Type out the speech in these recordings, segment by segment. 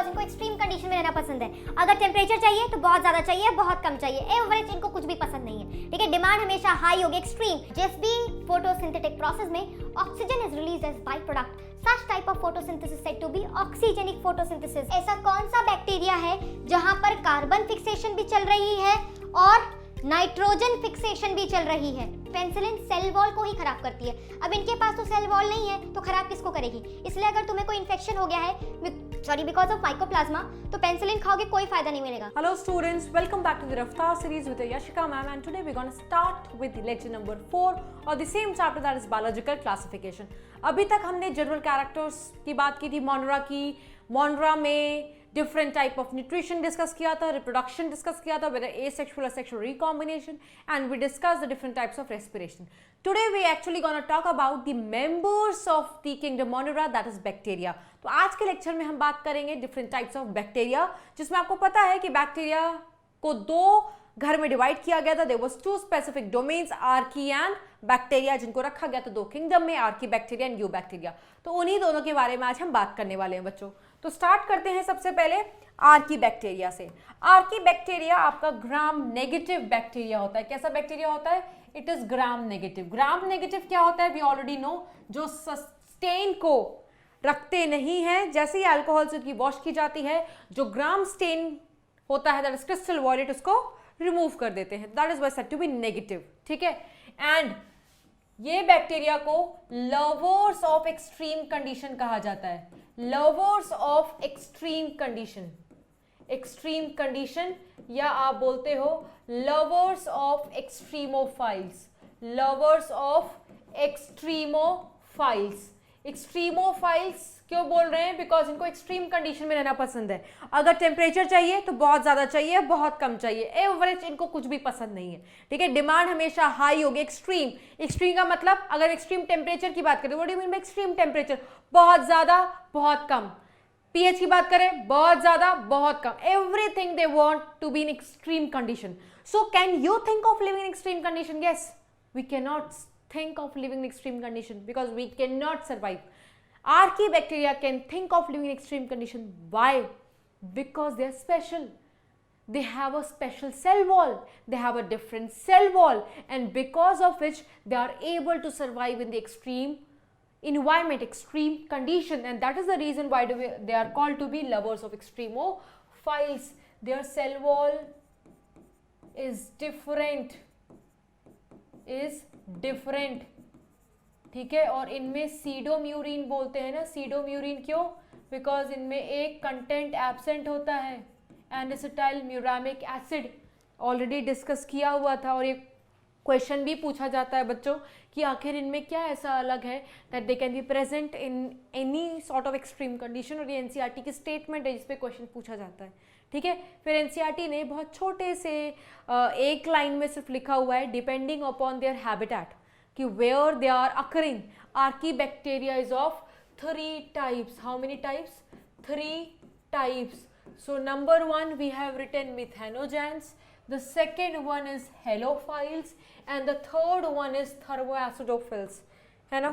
Because इनको extreme condition में रहना पसंद है। अगर टेम्परेचर चाहिए तो बहुत ज्यादा चाहिए, बहुत कम चाहिए, एवरेज इनको कुछ भी पसंद नहीं है। ठीक है, डिमांड हमेशा हाई होगी, एक्सट्रीम। जिस भी फोटोसिंथेटिक प्रोसेस में oxygen is release as by product, such type of photosynthesis said to be oxygenic photosynthesis। ऐसा कौन सा बैक्टीरिया है जहां पर कार्बन फिक्सेशन भी चल रही है और नाइट्रोजन फिक्सेशन भी चल रही है? पेनिसिलिन सेल वॉल को ही खराब करती है। अब इनके पास तो सेल वॉल नहीं है तो खराब किसको करेगी? इसलिए अगर तुम्हें कोई इन्फेक्शन हो गया है बिकॉज ऑफ माइकोप्लाज्मा, तो पेनिसिलिन खाओगे कोई फायदा नहीं मिलेगा। Hello students, welcome back to the Raftar series with Yashika ma'am, and today we're going to start with the lecture number 4 or the same chapter, that is biological classification। अभी तक हमने general characters की बात की थी मोनरा की। Monera में different type of nutrition discuss किया था, रिप्रोडक्शन डिस्कस किया था, वेदर एसेक्सुअल और sexual recombination, and we discuss the different types of respiration. Today we actually gonna talk about the members of the kingdom Monera, that is bacteria. तो आज के lecture में हम बात करेंगे डिफरेंट टाइप्स ऑफ बैक्टीरिया, जिसमें आपको पता है कि बैक्टीरिया को दो घर में डिवाइड किया गया था। There was two specific domains, archaea and bacteria, जिनको रखा गया था दो किंगडम में, archaebacteria and eubacteria. तो उन्हीं दोनों के बारे में आज हम बात करने वाले हैं बच्चों। तो स्टार्ट करते हैं सबसे पहले आर्की बैक्टीरिया से। आर्की बैक्टीरिया आपका ग्राम नेगेटिव बैक्टीरिया होता है। कैसा बैक्टीरिया होता है? It is gram negative. Gram negative क्या होता है? वी ऑलरेडी नो, जो स्टेन को रखते नहीं है। जैसे ही अल्कोहल से उनकी वॉश की जाती है, जो ग्राम स्टेन होता है, दैट इज क्रिस्टल वॉयलेट, उसको रिमूव कर देते हैं। That is why said to be negative. ठीक है, एंड ये बैक्टीरिया को लवर्स ऑफ एक्सट्रीम कंडीशन कहा जाता है। Lovers of extreme condition, extreme condition, या आप बोलते हो lovers of extremophiles, lovers of extremophiles. Extremophiles क्यों बोल रहे हैं? बिकॉज इनको एक्सट्रीम कंडीशन में रहना पसंद है। अगर टेम्परेचर चाहिए तो बहुत ज्यादा चाहिए, बहुत कम चाहिए, एवरेज इनको कुछ भी पसंद नहीं है। ठीक है, डिमांड हमेशा हाई होगी, एक्सट्रीम। एक्सट्रीम का मतलब, अगर एक्सट्रीम टेम्परेचर की बात करें, what do you mean by extreme temperature? बहुत ज्यादा, बहुत कम। पीएच की बात करें, बहुत ज्यादा, बहुत कम। Everything they want to be in extreme condition. So can you think of living in extreme condition? Yes, we can not think of living in extreme condition because we cannot survive. Archaebacteria can think of living in extreme condition. Why? Because they are special. They have a special cell wall. They have a different cell wall, and because of which they are able to survive in the extreme environment, extreme condition, and that is the reason why they are called to be lovers of extremophiles. Their cell wall is different. ठीक है, और इनमें सीडोम्यूरिन बोलते हैं ना। सीडोम्यूरिन क्यों? Because इनमें एक कंटेंट एब्सेंट होता है, एंडेसिटाइल म्यूरामिक एसिड। ऑलरेडी डिस्कस किया हुआ था, और ये क्वेश्चन भी पूछा जाता है बच्चों कि आखिर इनमें क्या ऐसा अलग है that they can be present in any sort of extreme condition. और ये एनसीईआरटी की स्टेटमेंट है जिस पे क्वेश्चन पूछा जाता है। ठीक है, फिर एनसीईआरटी ने बहुत छोटे से एक लाइन में सिर्फ लिखा हुआ है, डिपेंडिंग अपॉन देयर हैबिटेट, कि where they are occurring. Archaebacteria is of 3 types. How many types? 3 types. So number 1 we have written methanogens, the second one is halophiles, and the third one is thermoacidophiles, है ना।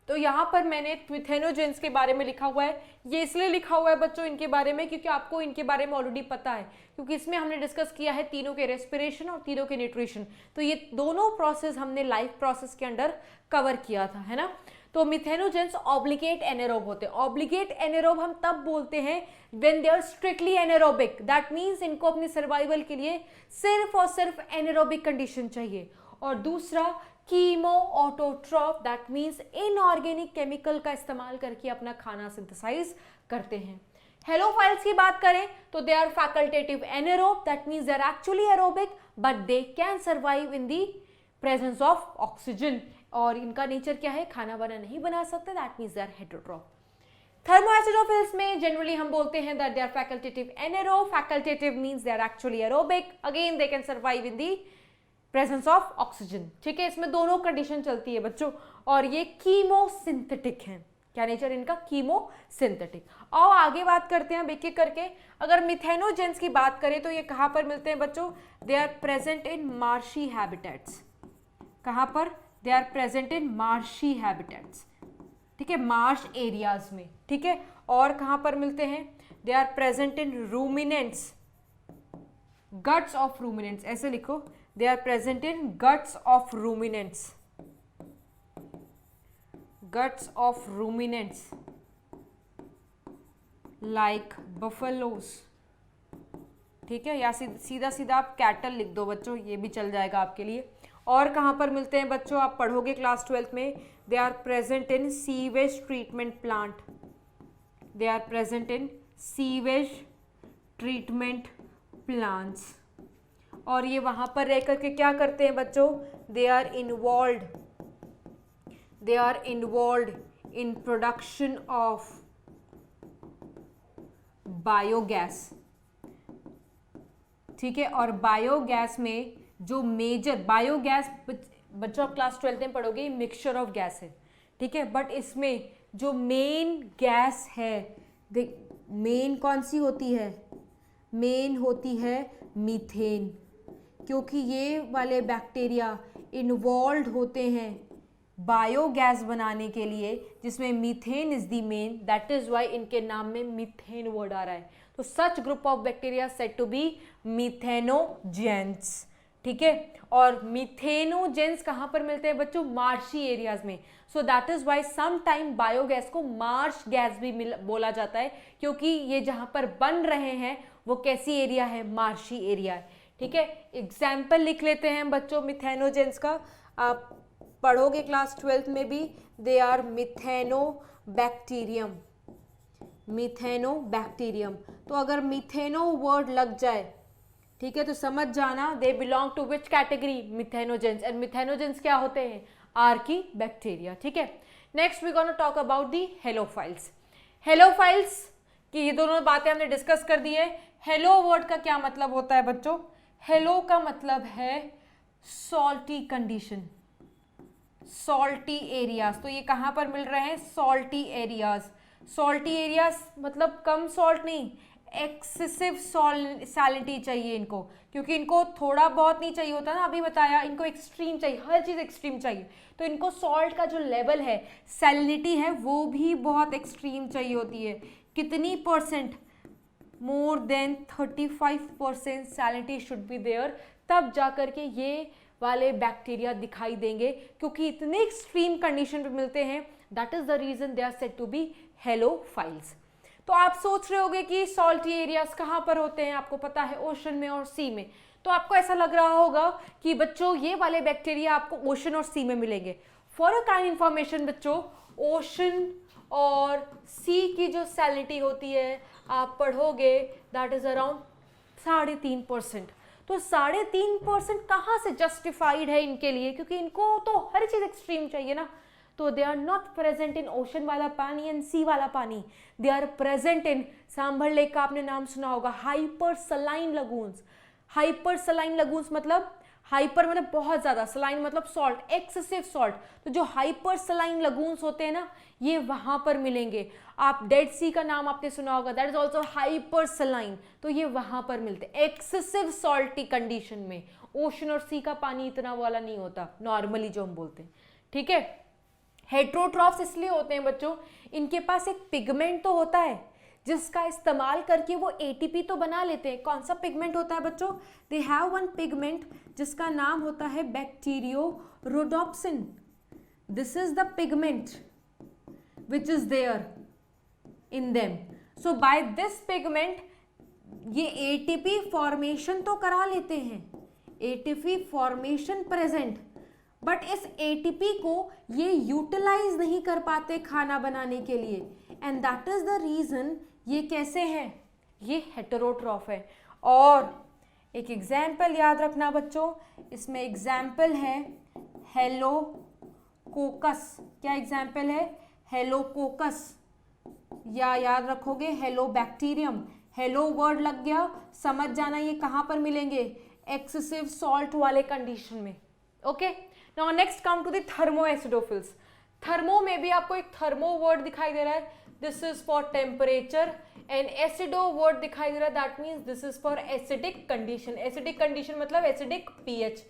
तो यहाँ पर मैंने methanogens के बारे में लिखा हुआ है। ये इसलिए लिखा हुआ है बच्चों इनके बारे में क्योंकि आपको इनके बारे में ऑलरेडी पता है, क्योंकि इसमें हमने डिस्कस किया है तीनों के रेस्पिरेशन और तीनों के न्यूट्रिशन। तो ये दोनों प्रोसेस हमने लाइफ प्रोसेस के अंडर कवर किया था, है ना। तो मिथेनोजेंस ऑब्लिगेट एनेरोब होते हैं। ऑब्लिगेट एनेरोब हम तब बोलते हैं when they are strictly anaerobic, that means इनको अपनी सर्वाइवल के लिए सिर्फ और सिर्फ एनेरोबिक कंडीशन चाहिए। और दूसरा chemo autotroph, that means inorganic chemical का इस्तेमाल करके अपना खाना सिंथेसाइज करते हैं। हेलोफाइल्स की बात करें तो they are facultative anaerobe, that means they are actually aerobic but they can survive in the presence of oxygen. और इनका नेचर क्या है? खाना वाना नहीं बना सकते, that means they are heterotroph. Thermoacidophiles में जनरली हम बोलते हैं that they are facultative anaerobe. Facultative means they are actually aerobic, again they can survive in the presence of oxygen. ठीक है, इसमें दोनों कंडीशन चलती है बच्चों। और ये कीमोसिंथेटिक हैं। क्या नेचर इनका? कीमोसिंथेटिक। आओ आगे बात करते हैं एक एक करके। अगर मिथेनोजेंस की बात करें तो ये कहाँ पर मिलते हैं बच्चों? They are present in marshy habitats. कहाँ पर? They are present in marshy habitats. ठीक है, मार्श एरियाज में। ठीक है, और कहाँ पर मिलते हैं? They are present in ruminants, guts of ruminants, ऐसे लिखो, they are present in guts of ruminants, guts of ruminants like buffaloes, ठीक है, या सीधा सीधा आप कैटल लिख दो बच्चों, ये भी चल जाएगा आपके लिए। और कहाँ पर मिलते हैं बच्चों, आप पढ़ोगे क्लास 12th में, they are present in sewage treatment plant, they are present in sewage treatment plants. और ये वहाँ पर रह करके क्या करते हैं बच्चों, they are involved in production of biogas, ठीक है। और बायोगैस में जो मेजर बायोगैस, बच्चों आप क्लास 12th में पढ़ोगे, मिक्सचर ऑफ गैस है, ठीक है, बट इसमें जो मेन गैस है, मेन कौन सी होती है, मेन होती है मीथेन, क्योंकि ये वाले बैक्टीरिया इन्वॉल्व होते हैं बायोगैस बनाने के लिए, जिसमें methane is the main, that is why इनके नाम में मीथेन वर्ड आ रहा है। तो such group of bacteria said to be methanogens, ठीक है। और मीथेनोजेंस कहाँ पर मिलते हैं बच्चों, मार्शी एरियाज में। So that is why some time biogas को मार्श गैस भी बोला जाता है, क्योंकि ये जहाँ पर बन रहे हैं वो कैसी एरिया है, मार्शी एरिया है, ठीक है। एग्जाम्पल लिख लेते हैं बच्चों मीथेनोजेंस का, आप पढ़ोगे क्लास 12th में भी, दे आर मिथेनोबैक्टीरियम, मिथेनोबैक्टीरियम। तो अगर मिथेनो वर्ड लग जाए, ठीक है, तो समझ जाना they belong to which category, methanogens. And methanogens क्या होते हैं, आर्की बैक्टीरिया, ठीक है। Next we gonna talk about the halophiles. Halophiles की ये दोनों बातें हमने डिस्कस कर दी है। हेलो वर्ड का क्या मतलब होता है बच्चों, हेलो का मतलब है सॉल्टी कंडीशन, सॉल्टी एरियाज। तो ये कहाँ पर मिल रहे हैं, सॉल्टी एरियाज। सॉल्टी एरियाज मतलब कम सॉल्ट नहीं, एक्सेसिव सैलिनिटी चाहिए इनको, क्योंकि इनको थोड़ा बहुत नहीं चाहिए होता ना, अभी बताया, इनको एक्सट्रीम चाहिए, हर चीज़ एक्सट्रीम चाहिए। तो इनको सॉल्ट का जो लेवल है, सैलिनिटी है, वो भी बहुत एक्सट्रीम चाहिए होती है। कितनी percent, more than 35% salinity should be there, तब जा करके ये वाले बैक्टीरिया दिखाई देंगे, क्योंकि इतने एक्सट्रीम कंडीशन पे मिलते हैं। That is the reason they are said to be halophiles. तो आप सोच रहे होगे कि सॉल्टी एरियाज कहाँ पर होते हैं, आपको पता है ओशन में और सी में। तो आपको ऐसा लग रहा होगा कि बच्चों ये वाले बैक्टीरिया आपको ओशन और सी में मिलेंगे। फॉर अ काइंड इंफॉर्मेशन बच्चों, ओशन और सी की जो सैलिनिटी होती है आप पढ़ोगे, दैट इज अराउंड 3.5%। तो 3.5% कहाँ से जस्टिफाइड है इनके लिए, क्योंकि इनको तो हर चीज एक्सट्रीम चाहिए ना। तो they are not present in ocean वाला पानी एंड सी वाला पानी, they are present in, Sambhar lake का आपने नाम सुना होगा, hyper saline lagoons. Hyper saline lagoons मतलब, हाइपर मतलब बहुत ज्यादा, सलाइन मतलब सॉल्ट, एक्सेसिव सॉल्ट। तो जो हाइपर सलाइन लगून्स होते हैं ना, ये वहां पर मिलेंगे। आप डेड सी का नाम आपने सुना होगा, that is also hyper saline. तो ये वहां पर मिलते हैं एक्सेसिव सॉल्टी कंडीशन में। ओशन और सी का पानी इतना वाला नहीं होता नॉर्मली जो हम बोलते हैं, ठीक है। हेट्रोट्रॉफ्स इसलिए होते हैं बच्चों, इनके पास एक पिगमेंट तो होता है जिसका इस्तेमाल करके वो एटीपी तो बना लेते हैं। कौन सा पिगमेंट होता है बच्चों, दे हैव वन पिगमेंट जिसका नाम होता है bacteriorhodopsin. This is the pigment which is there in them. So by this pigment ये ATP फॉर्मेशन तो करा लेते हैं, ATP फॉर्मेशन प्रेजेंट, बट इस ATP को ये यूटिलाइज नहीं कर पाते खाना बनाने के लिए, and that is the reason ये कैसे है, ये हेटेरोट्रॉफ है। और एक एग्जाम्पल याद रखना बच्चों, इसमें एग्जाम्पल है हेलोकोकस। क्या एग्जाम्पल है, हेलोकोकस, या याद रखोगे हेलोबैक्टीरियम। हेलो वर्ड लग गया, समझ जाना ये कहां पर मिलेंगे, एक्सेसिव सॉल्ट वाले कंडीशन में। Okay, now next come to the thermo acidophiles. Thermo में भी आपको एक थर्मो वर्ड दिखाई दे रहा है, this is for temperature, and acido word दिखाई दे रहा है, that means this is for acidic condition. Acidic condition मतलब एसिडिक पीएच।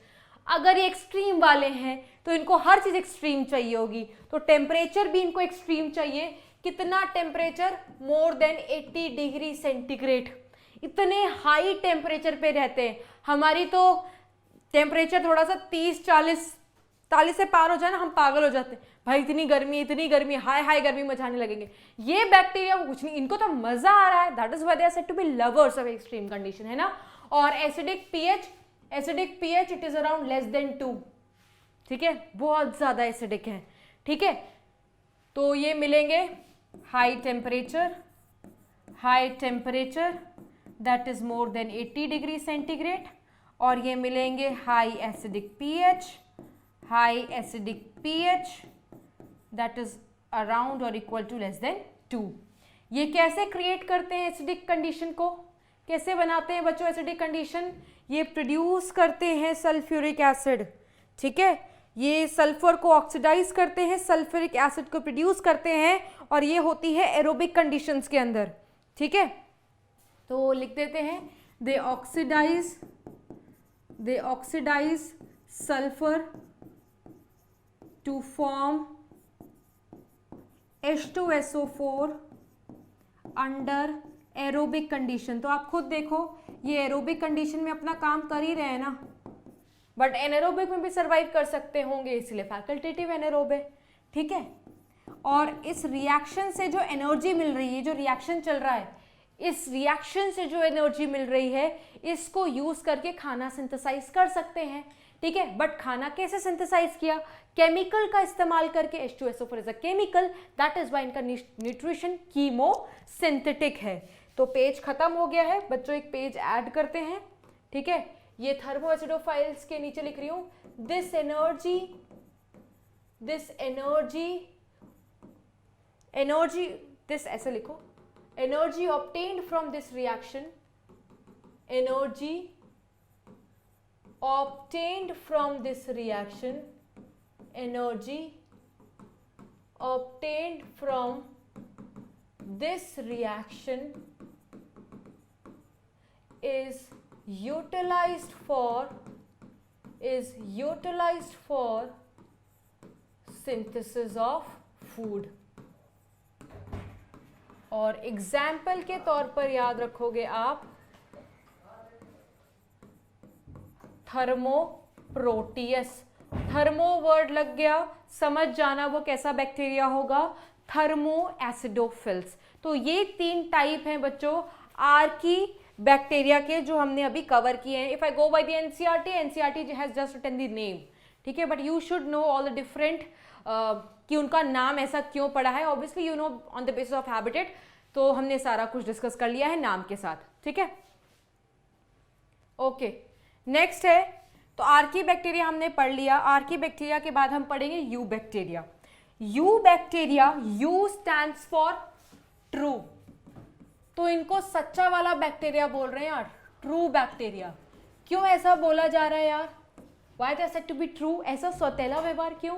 अगर ये एक्सट्रीम वाले हैं तो इनको हर चीज एक्सट्रीम चाहिए होगी, तो टेम्परेचर भी इनको एक्सट्रीम चाहिए, कितना temperature? More than 80 degree centigrade. इतने हाई टेम्परेचर पे रहते हैं। हमारी तो टेम्परेचर थोड़ा सा 30-40 से पार हो जाए ना, हम पागल हो जाते हैं, भाई इतनी गर्मी, हाई गर्मी मचाने लगेंगे। ये बैक्टीरिया को कुछ नहीं, इनको तो मजा आ रहा है। That is why they are said to be lovers of extreme condition, है ना। और acidic pH it is around less than 2, ठीक है, बहुत ज्यादा एसिडिक है, ठीक है। तो ये मिलेंगे high temperature that is more than 80 degree centigrade, और ये मिलेंगे high acidic pH that is around और इक्वल टू लेस देन 2। ये कैसे क्रिएट करते हैं एसिडिक कंडीशन को? कैसे बनाते हैं बच्चों एसिडिक कंडीशन? ये प्रोड्यूस करते हैं सल्फ्यूरिक एसिड, ठीक है। ये सल्फर को ऑक्सीडाइज करते हैं, सल्फ्यूरिक एसिड को प्रोड्यूस करते हैं, और ये होती है एरोबिक कंडीशंस के अंदर, ठीक है। तो लिख देते हैं they oxidise sulphur to form H2SO4 under aerobic condition. तो आप खुद देखो, ये एरोबिक कंडीशन में अपना काम कर ही रहे हैं ना, बट एनारोबिक में भी सर्वाइव कर सकते होंगे, इसलिए फैकल्टेटिव एनारोब है, ठीक है। और इस रिएक्शन से जो एनर्जी मिल रही है, जो रिएक्शन चल रहा है, इस रिएक्शन से जो एनर्जी मिल रही है, इसको यूज करके खाना सिंथेसाइज कर सकते हैं, ठीक है। बट खाना कैसे सिंथेसाइज किया? केमिकल का इस्तेमाल करके। H2SO4 is a chemical, that is why इनका न्यूट्रिशन कीमोसिंथेटिक है। तो पेज खत्म हो गया है बच्चों, एक पेज ऐड करते हैं, ठीक है। ये थर्मोएसिडोफाइल्स के नीचे लिख रही हूं, दिस ऐसे लिखो, energy obtained from this reaction, is utilized for synthesis of food। और एग्जाम्पल के तौर पर याद रखोगे आप थर्मोप्रोटियस। थर्मो वर्ड लग गया, समझ जाना वो कैसा बैक्टीरिया होगा, थर्मोएसिडोफिल्स। तो ये 3 टाइप हैं बच्चों आर्की बैक्टीरिया के, जो हमने अभी कवर किए हैं। If I go by the NCERT has just written the name, ठीक है, but you should know all the different कि उनका नाम ऐसा क्यों पड़ा है। Obviously you know on the basis of habitat, तो हमने सारा कुछ डिस्कस कर लिया है नाम के साथ, ठीक है। ओके, नेक्स्ट है, तो आर्की बैक्टीरिया हमने पढ़ लिया। आर्की बैक्टीरिया के बाद हम पढ़ेंगे you bacteria. You bacteria, you stands for true, तो इनको सच्चा वाला बैक्टीरिया बोल रहे हैं यार, ट्रू बैक्टीरिया। क्यों ऐसा बोला जा रहा है यार? Why they are said to be true? ऐसा सौतेला व्यवहार क्यों?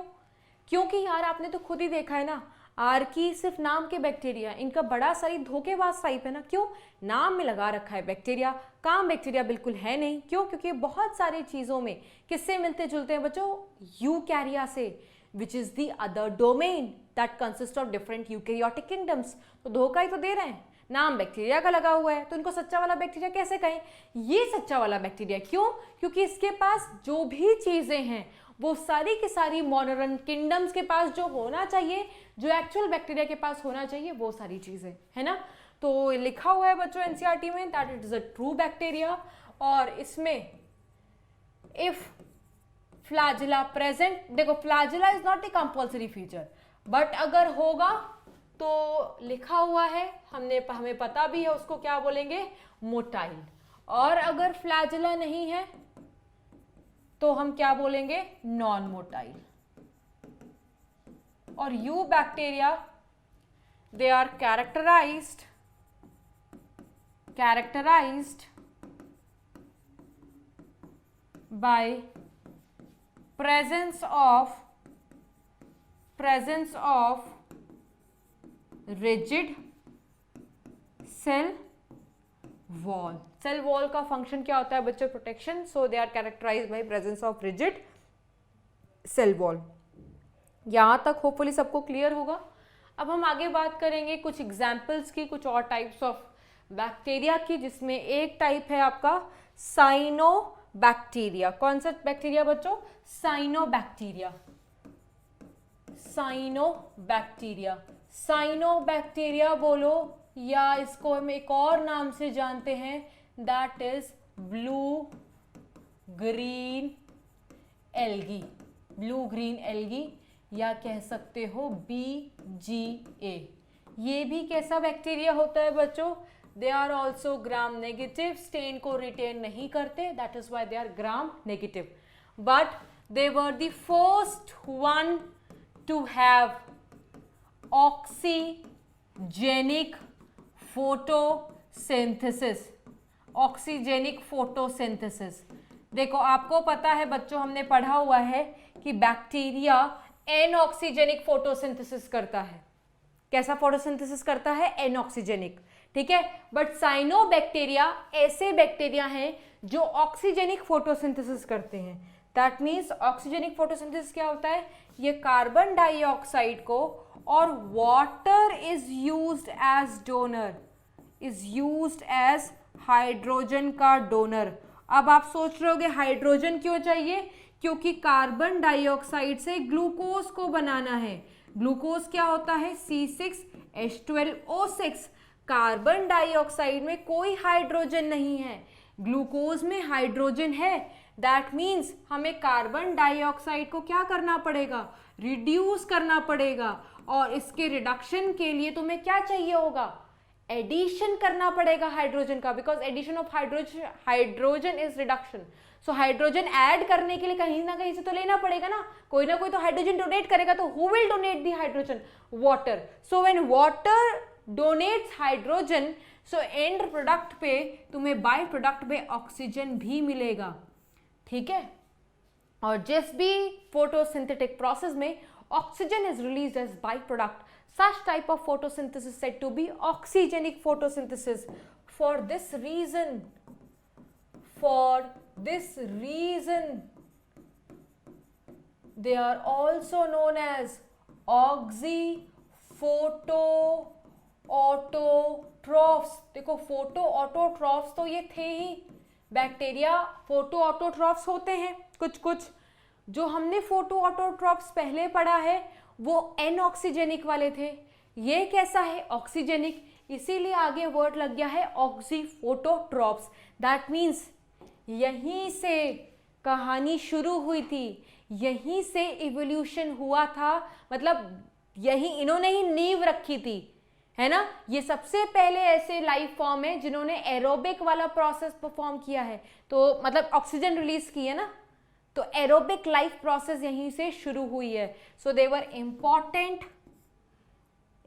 क्योंकि यार आपने तो खुद ही देखा है ना, आर्की सिर्फ नाम के बैक्टीरिया, इनका बड़ा सारी धोखेबाज टाइप है ना। क्यों? नाम में लगा रखा है बैक्टीरिया, काम बैक्टीरिया बिल्कुल है नहीं। क्यों? क्योंकि बहुत सारी चीजों में किससे मिलते जुलते हैं बच्चों? यूकैरिया से, which is the other domain that consist of different eukaryotic kingdoms. तो धोखा ही तो दे रहे हैं, नाम बैक्टीरिया का लगा हुआ है, तो इनको सच्चा वाला बैक्टीरिया कैसे कहें? ये सच्चा वाला बैक्टीरिया। क्यों? क्योंकि इसके पास जो भी चीजें हैं वो सारी की सारी मोनोरन किंगडम्स के पास जो होना चाहिए, जो एक्चुअल बैक्टीरिया के पास होना चाहिए, वो सारी चीजें है ना। तो लिखा हुआ है बच्चों एनसीईआरटी में that it is a true bacteria. और इसमें इफ फ्लैजिला प्रेजेंट, देखो flagella is not a compulsory feature, but अगर होगा तो लिखा हुआ है, हमें पता भी है उसको क्या बोलेंगे, मोटाइल। और अगर फ्लैजिला नहीं है तो हम क्या बोलेंगे, नॉन मोटाइल। और eubacteria they are characterized by presence of rigid cell wall। Cell wall का फंक्शन क्या होता है बच्चों? Protection. So they are characterized by presence of rigid cell wall. यहां तक होपफुली सबको क्लियर होगा। अब हम आगे बात करेंगे कुछ एग्जाम्पल्स की, कुछ और टाइप्स ऑफ बैक्टीरिया की, जिसमें एक टाइप है आपका साइनोबैक्टीरिया। कौन सा बैक्टीरिया बच्चों? साइनोबैक्टीरिया। साइनोबैक्टीरिया, साइनोबैक्टीरिया बोलो, या इसको हम एक और नाम से जानते हैं, that is blue green algae. Blue green algae, या कह सकते हो BGA। ये भी कैसा बैक्टीरिया होता है बच्चों? They are also gram negative, stain को रिटेन नहीं करते, that is why they are gram negative, but they were the first one to have oxygenic photosynthesis. Oxygenic photosynthesis, देखो आपको पता है बच्चों, हमने पढ़ा हुआ है कि बैक्टीरिया एनऑक्सीजेनिक फोटोसिंथेसिस करता है। कैसा फोटोसिंथेसिस करता है? एनऑक्सीजेनिक, ठीक है। बट साइनोबैक्टीरिया ऐसे बैक्टीरिया हैं जो ऑक्सीजेनिक फोटोसिंथेसिस करते हैं। दैट मीन्स ऑक्सीजेनिक फोटोसिंथेसिस क्या होता है? ये कार्बन डाइऑक्साइड को और water is used as donor, is used as hydrogen का डोनर। अब आप सोच रहे होगे हाइड्रोजन क्यों चाहिए? क्योंकि कार्बन डाइऑक्साइड से ग्लूकोज को बनाना है। ग्लूकोज क्या होता है? C6H12O6। कार्बन डाइऑक्साइड में कोई हाइड्रोजन नहीं है, ग्लूकोज में हाइड्रोजन है। दैट मीन्स हमें कार्बन डाइऑक्साइड को क्या करना पड़ेगा? रिड्यूस करना पड़ेगा, और इसके रिडक्शन के लिए तुम्हें क्या चाहिए होगा? एडिशन करना पड़ेगा हाइड्रोजन का, because addition of hydrogen is reduction. So hydrogen add करने के लिए कहीं ना कहीं से तो लेना पड़ेगा ना, कोई ना कोई तो हाइड्रोजन डोनेट करेगा, तो who will donate the hydrogen? Water. So when water donates hydrogen, so end product पे तुम्हें बाय प्रोडक्ट में ऑक्सीजन भी मिलेगा, ठीक है। और जिस भी फोटोसिंथेटिक प्रोसेस में oxygen is released as by product, such type of photosynthesis is said to be oxygenic photosynthesis. For this reason they are also known as oxyphotoautotrophs। देखो फोटोऑटोट्रॉफ्स तो ये थे ही, बैक्टीरिया फोटोऑटोट्रॉफ्स होते हैं कुछ कुछ। जो हमने फोटोऑटोट्रॉफ्स पहले पढ़ा है वो एनऑक्सीजेनिक वाले थे, ये कैसा है? ऑक्सीजेनिक, इसीलिए आगे वर्ड लग गया है ऑक्सीफोटोट्रॉप्स। दैट मीन्स यहीं से कहानी शुरू हुई थी, यहीं से इवोल्यूशन हुआ था, मतलब यही इन्होंने ही नींव रखी थी, है ना। ये सबसे पहले ऐसे लाइफ फॉर्म है जिन्होंने एरोबिक वाला प्रोसेस परफॉर्म किया है, तो मतलब ऑक्सीजन रिलीज की है ना, तो एरोबिक लाइफ प्रोसेस यहीं से शुरू हुई है। सो दे वर इंपॉर्टेंट,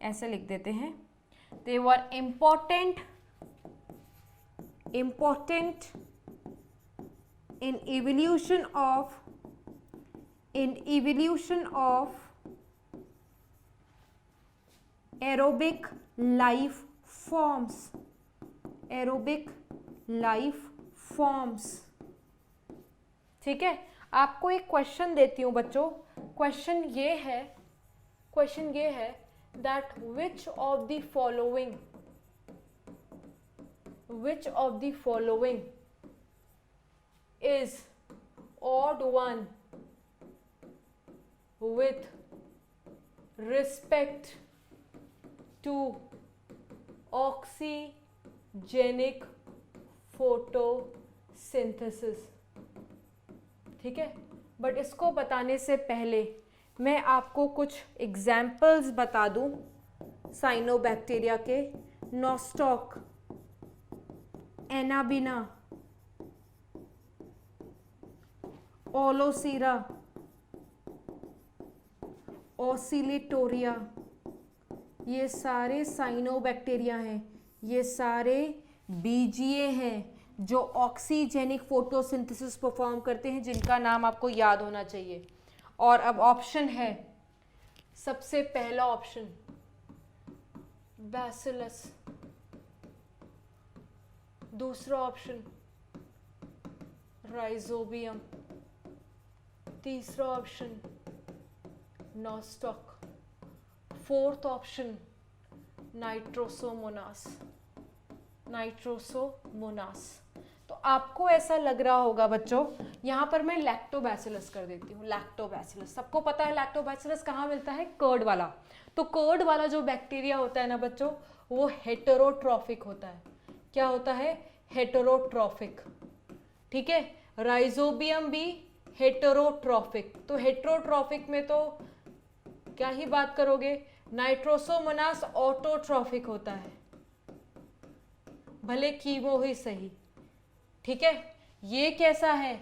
ऐसे लिख देते हैं, दे वर important in evolution of aerobic life forms। ठीक है, आपको एक क्वेश्चन देती हूँ बच्चों। क्वेश्चन ये है that which of the following is odd one with respect to oxygenic photosynthesis। ठीक है, बट इसको बताने से पहले मैं आपको कुछ एग्जाम्पल्स बता दूं साइनोबैक्टीरिया के। नॉस्टॉक, एनाबिना, ओलोसीरा, ओसिलेटोरिया, ये सारे साइनोबैक्टीरिया हैं, ये सारे बीजीए हैं जो ऑक्सीजेनिक फोटोसिंथेसिस परफॉर्म करते हैं, जिनका नाम आपको याद होना चाहिए। और अब ऑप्शन है, सबसे पहला ऑप्शन बैसिलस, दूसरा ऑप्शन राइजोबियम, तीसरा option nostoc, fourth option Nitrosomonas, Nitrosomonas. तो आपको ऐसा लग रहा होगा बच्चों, यहाँ पर मैं लैक्टोबैसिलस कर देती हूँ। लैक्टोबैसिलस सबको पता है, लैक्टोबैसिलस कहाँ मिलता है? कर्ड वाला। तो कर्ड वाला जो बैक्टीरिया होता है ना बच्चों, वो हेटेरोट्रॉफिक होता है। क्या होता है? हेटेरोट्रॉफिक। ठीक है, राइजोबियम भी हेटेरोट्रॉफिक। तो हेटेरोट्रॉफिक में तो क्या ही बात करोगे, नाइट्रोसोमोनास ऑटोट्रॉफिक होता है, भले कीमो ही सही। ठीक है, ये कैसा है?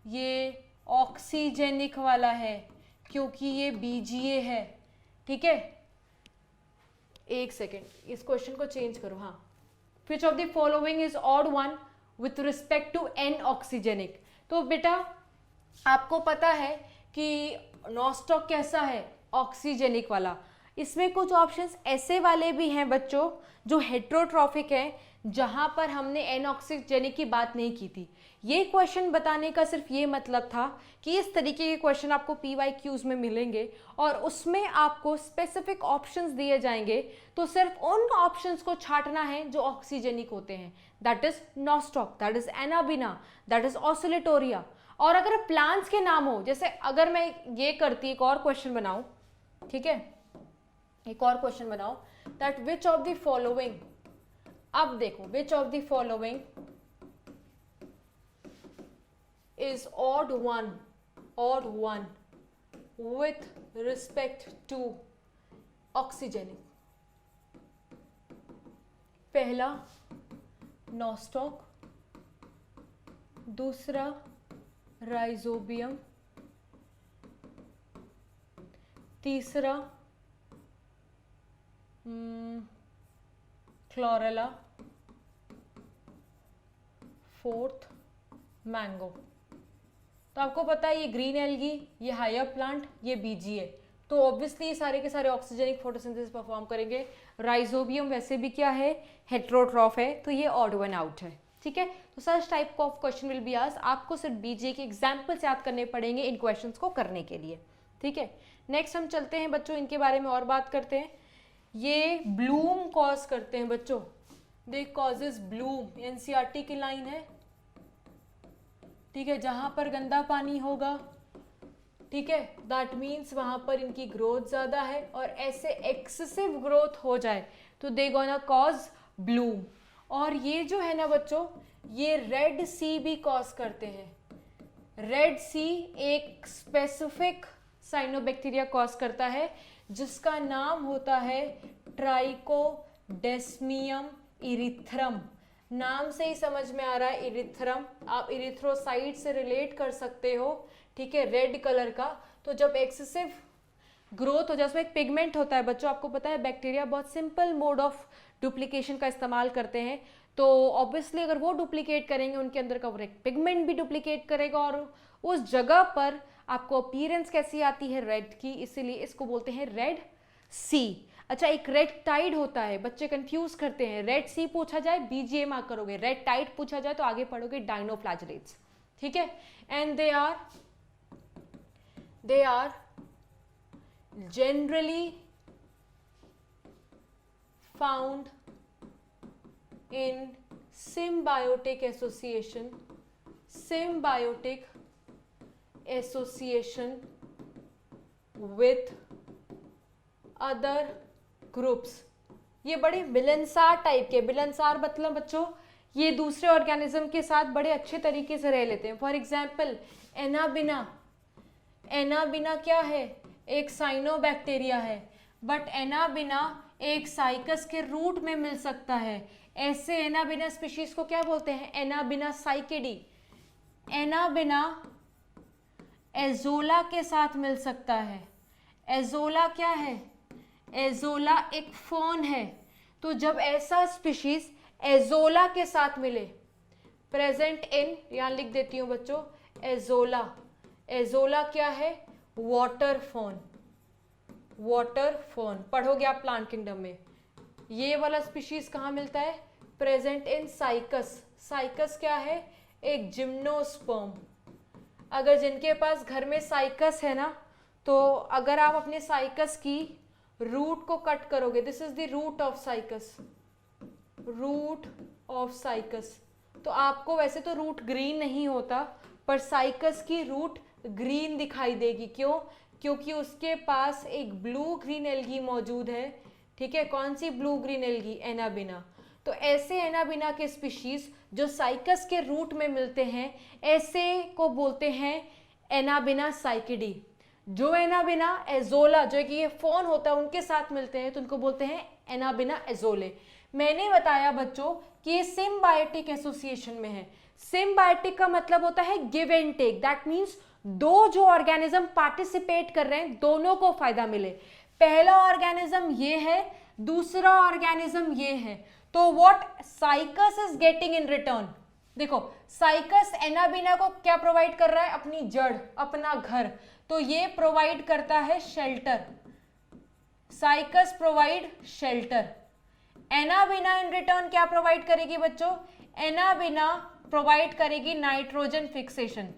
ये ऑक्सीजेनिक वाला है क्योंकि ये बीजीए है। ठीक है, एक सेकेंड, इस क्वेश्चन को चेंज करो। हाँ, which of the following is odd one with respect to anoxygenic. तो बेटा आपको पता है कि नॉस्टॉक कैसा है? ऑक्सीजेनिक वाला। इसमें कुछ ऑप्शंस ऐसे वाले भी हैं बच्चों जो हेटेरोट्रॉफिक हैं, जहां पर हमने एन ऑक्सीजेनिक की बात नहीं की थी। ये क्वेश्चन बताने का सिर्फ ये मतलब था कि इस तरीके के क्वेश्चन आपको PYQs में मिलेंगे और उसमें आपको स्पेसिफिक ऑप्शंस दिए जाएंगे, तो सिर्फ उन ऑप्शंस को छांटना है जो ऑक्सीजेनिक होते हैं। That is nostoc, that is Anabaena, that is Oscillatoria. और अगर प्लांट्स के नाम हो, जैसे अगर मैं ये करती एक और क्वेश्चन बनाऊं, ठीक है, एक और क्वेश्चन बनाओ, that which of the following, अब देखो, which of the following is odd one with respect to oxygenic. पहला नॉस्टॉक, दूसरा राइजोबियम, तीसरा क्लोरेला, फोर्थ मैंगो। तो आपको पता है ये ग्रीन एल्गी, ये हायर प्लांट, ये बीजीए, तो ऑब्वियसली ये सारे के सारे ऑक्सीजनिक फोटोसिंथेसिस परफॉर्म करेंगे। राइजोबियम वैसे भी क्या है? हेटेरोट्रॉफ है, तो ये ऑड वन आउट है। ठीक है, तो such type of question will be asked. आपको सिर्फ बीजीए के एग्जाम्पल्स याद करने पड़ेंगे इन क्वेश्चंस को करने के लिए। ठीक है, नेक्स्ट हम चलते हैं बच्चों, इनके बारे में और बात करते हैं। ये ब्लूम कॉज करते हैं बच्चों, दे कॉजेज ब्लूम, एनसीईआरटी की लाइन है। ठीक है, जहां पर गंदा पानी होगा, ठीक है, दैट मीन्स वहां पर इनकी ग्रोथ ज्यादा है, और ऐसे एक्सेसिव ग्रोथ हो जाए तो दे गोना कॉज ब्लूम। और ये जो है ना बच्चों, ये रेड सी भी कॉज करते हैं। रेड सी एक स्पेसिफिक साइनोबैक्टीरिया कॉज करता है जिसका नाम होता है ट्राइकोडेस्मियम इरिथ्रम। नाम से ही समझ में आ रहा है इरिथ्रम, आप इरिथ्रोसाइट से रिलेट कर सकते हो। ठीक है, रेड कलर का। तो जब एक्सेसिव ग्रोथ हो जाए, उसमें एक पिगमेंट होता है बच्चों, आपको पता है बैक्टीरिया बहुत सिंपल मोड ऑफ डुप्लीकेशन का इस्तेमाल करते हैं, तो ऑब्वियसली अगर वो डुप्लीकेट करेंगे, उनके अंदर का वो एक पिगमेंट भी डुप्लीकेट करेगा, और उस जगह पर आपको अपीयरेंस कैसी आती है? रेड की, इसीलिए इसको बोलते हैं रेड सी। अच्छा, एक रेड टाइड होता है, बच्चे कंफ्यूज करते हैं, रेड सी पूछा जाए बीजीए मार्क करोगे, रेड टाइड पूछा जाए तो आगे पढ़ोगे डाइनोफ्लैजेलेट्स। ठीक है, and they are generally found in symbiotic association with other groups। ये बड़े मिलनसार टाइप के, मिलनसार मतलब बच्चों ये दूसरे ऑर्गेनिज्म के साथ बड़े अच्छे तरीके से रह लेते हैं। फॉर एग्जाम्पल एनाबिना, एनाबिना क्या है? एक साइनोबैक्टीरिया है, बट एनाबिना एक साइकस के रूट में मिल सकता है। ऐसे एनाबिना स्पीशीज को क्या बोलते हैं? एनाबिना साइकेडी। एनाबिना एजोला के साथ मिल सकता है। एजोला क्या है? एजोला एक फर्न है। तो जब ऐसा स्पीशीज एजोला के साथ मिले, प्रेजेंट इन, यहां लिख देती हूं बच्चों, एजोला। एजोला क्या है? Water fern. वाटर फर्न पढ़ोगे आप प्लांट किंगडम में। ये वाला स्पीशीज कहाँ मिलता है? Present in cycas. साइकस क्या है? एक जिम्नोस्पर्म। अगर जिनके पास घर में साइकस है ना, तो अगर आप अपने साइकस की रूट को कट करोगे, this is the root of Cycas, root of Cycas. तो आपको वैसे तो रूट ग्रीन नहीं होता, पर साइकस की रूट ग्रीन दिखाई देगी। क्यों? क्योंकि उसके पास एक ब्लू ग्रीन एल्गी मौजूद है। ठीक है, कौन सी ब्लू ग्रीन एल्गी? एनाबिना। तो ऐसे एनाबिना के स्पीशीज जो साइकस के रूट में मिलते हैं, ऐसे को बोलते हैं एनाबिना साइकिडी। जो एनाबिना एजोला, जो कि ये फोन होता है, उनके साथ मिलते हैं तो उनको बोलते हैं एनाबिना एजोले। मैंने बताया बच्चों कि ये सिम्बायोटिक एसोसिएशन में है। सिम्बायोटिक का मतलब होता है give and take, that means दो जो ऑर्गेनिज्म पार्टिसिपेट कर रहे हैं दोनों को फायदा मिले। पहला ऑर्गेनिज्म ये है, दूसरा ऑर्गेनिज्म ये है। तो what cycas is getting in return, देखो साइकस एनाबिना को क्या प्रोवाइड कर रहा है? अपनी जड़, अपना घर। तो ये प्रोवाइड करता है shelter, cycas provide shelter. Anabaena in return क्या प्रोवाइड करेगी बच्चों? एनाबिना प्रोवाइड करेगी नाइट्रोजन फिक्सेशन,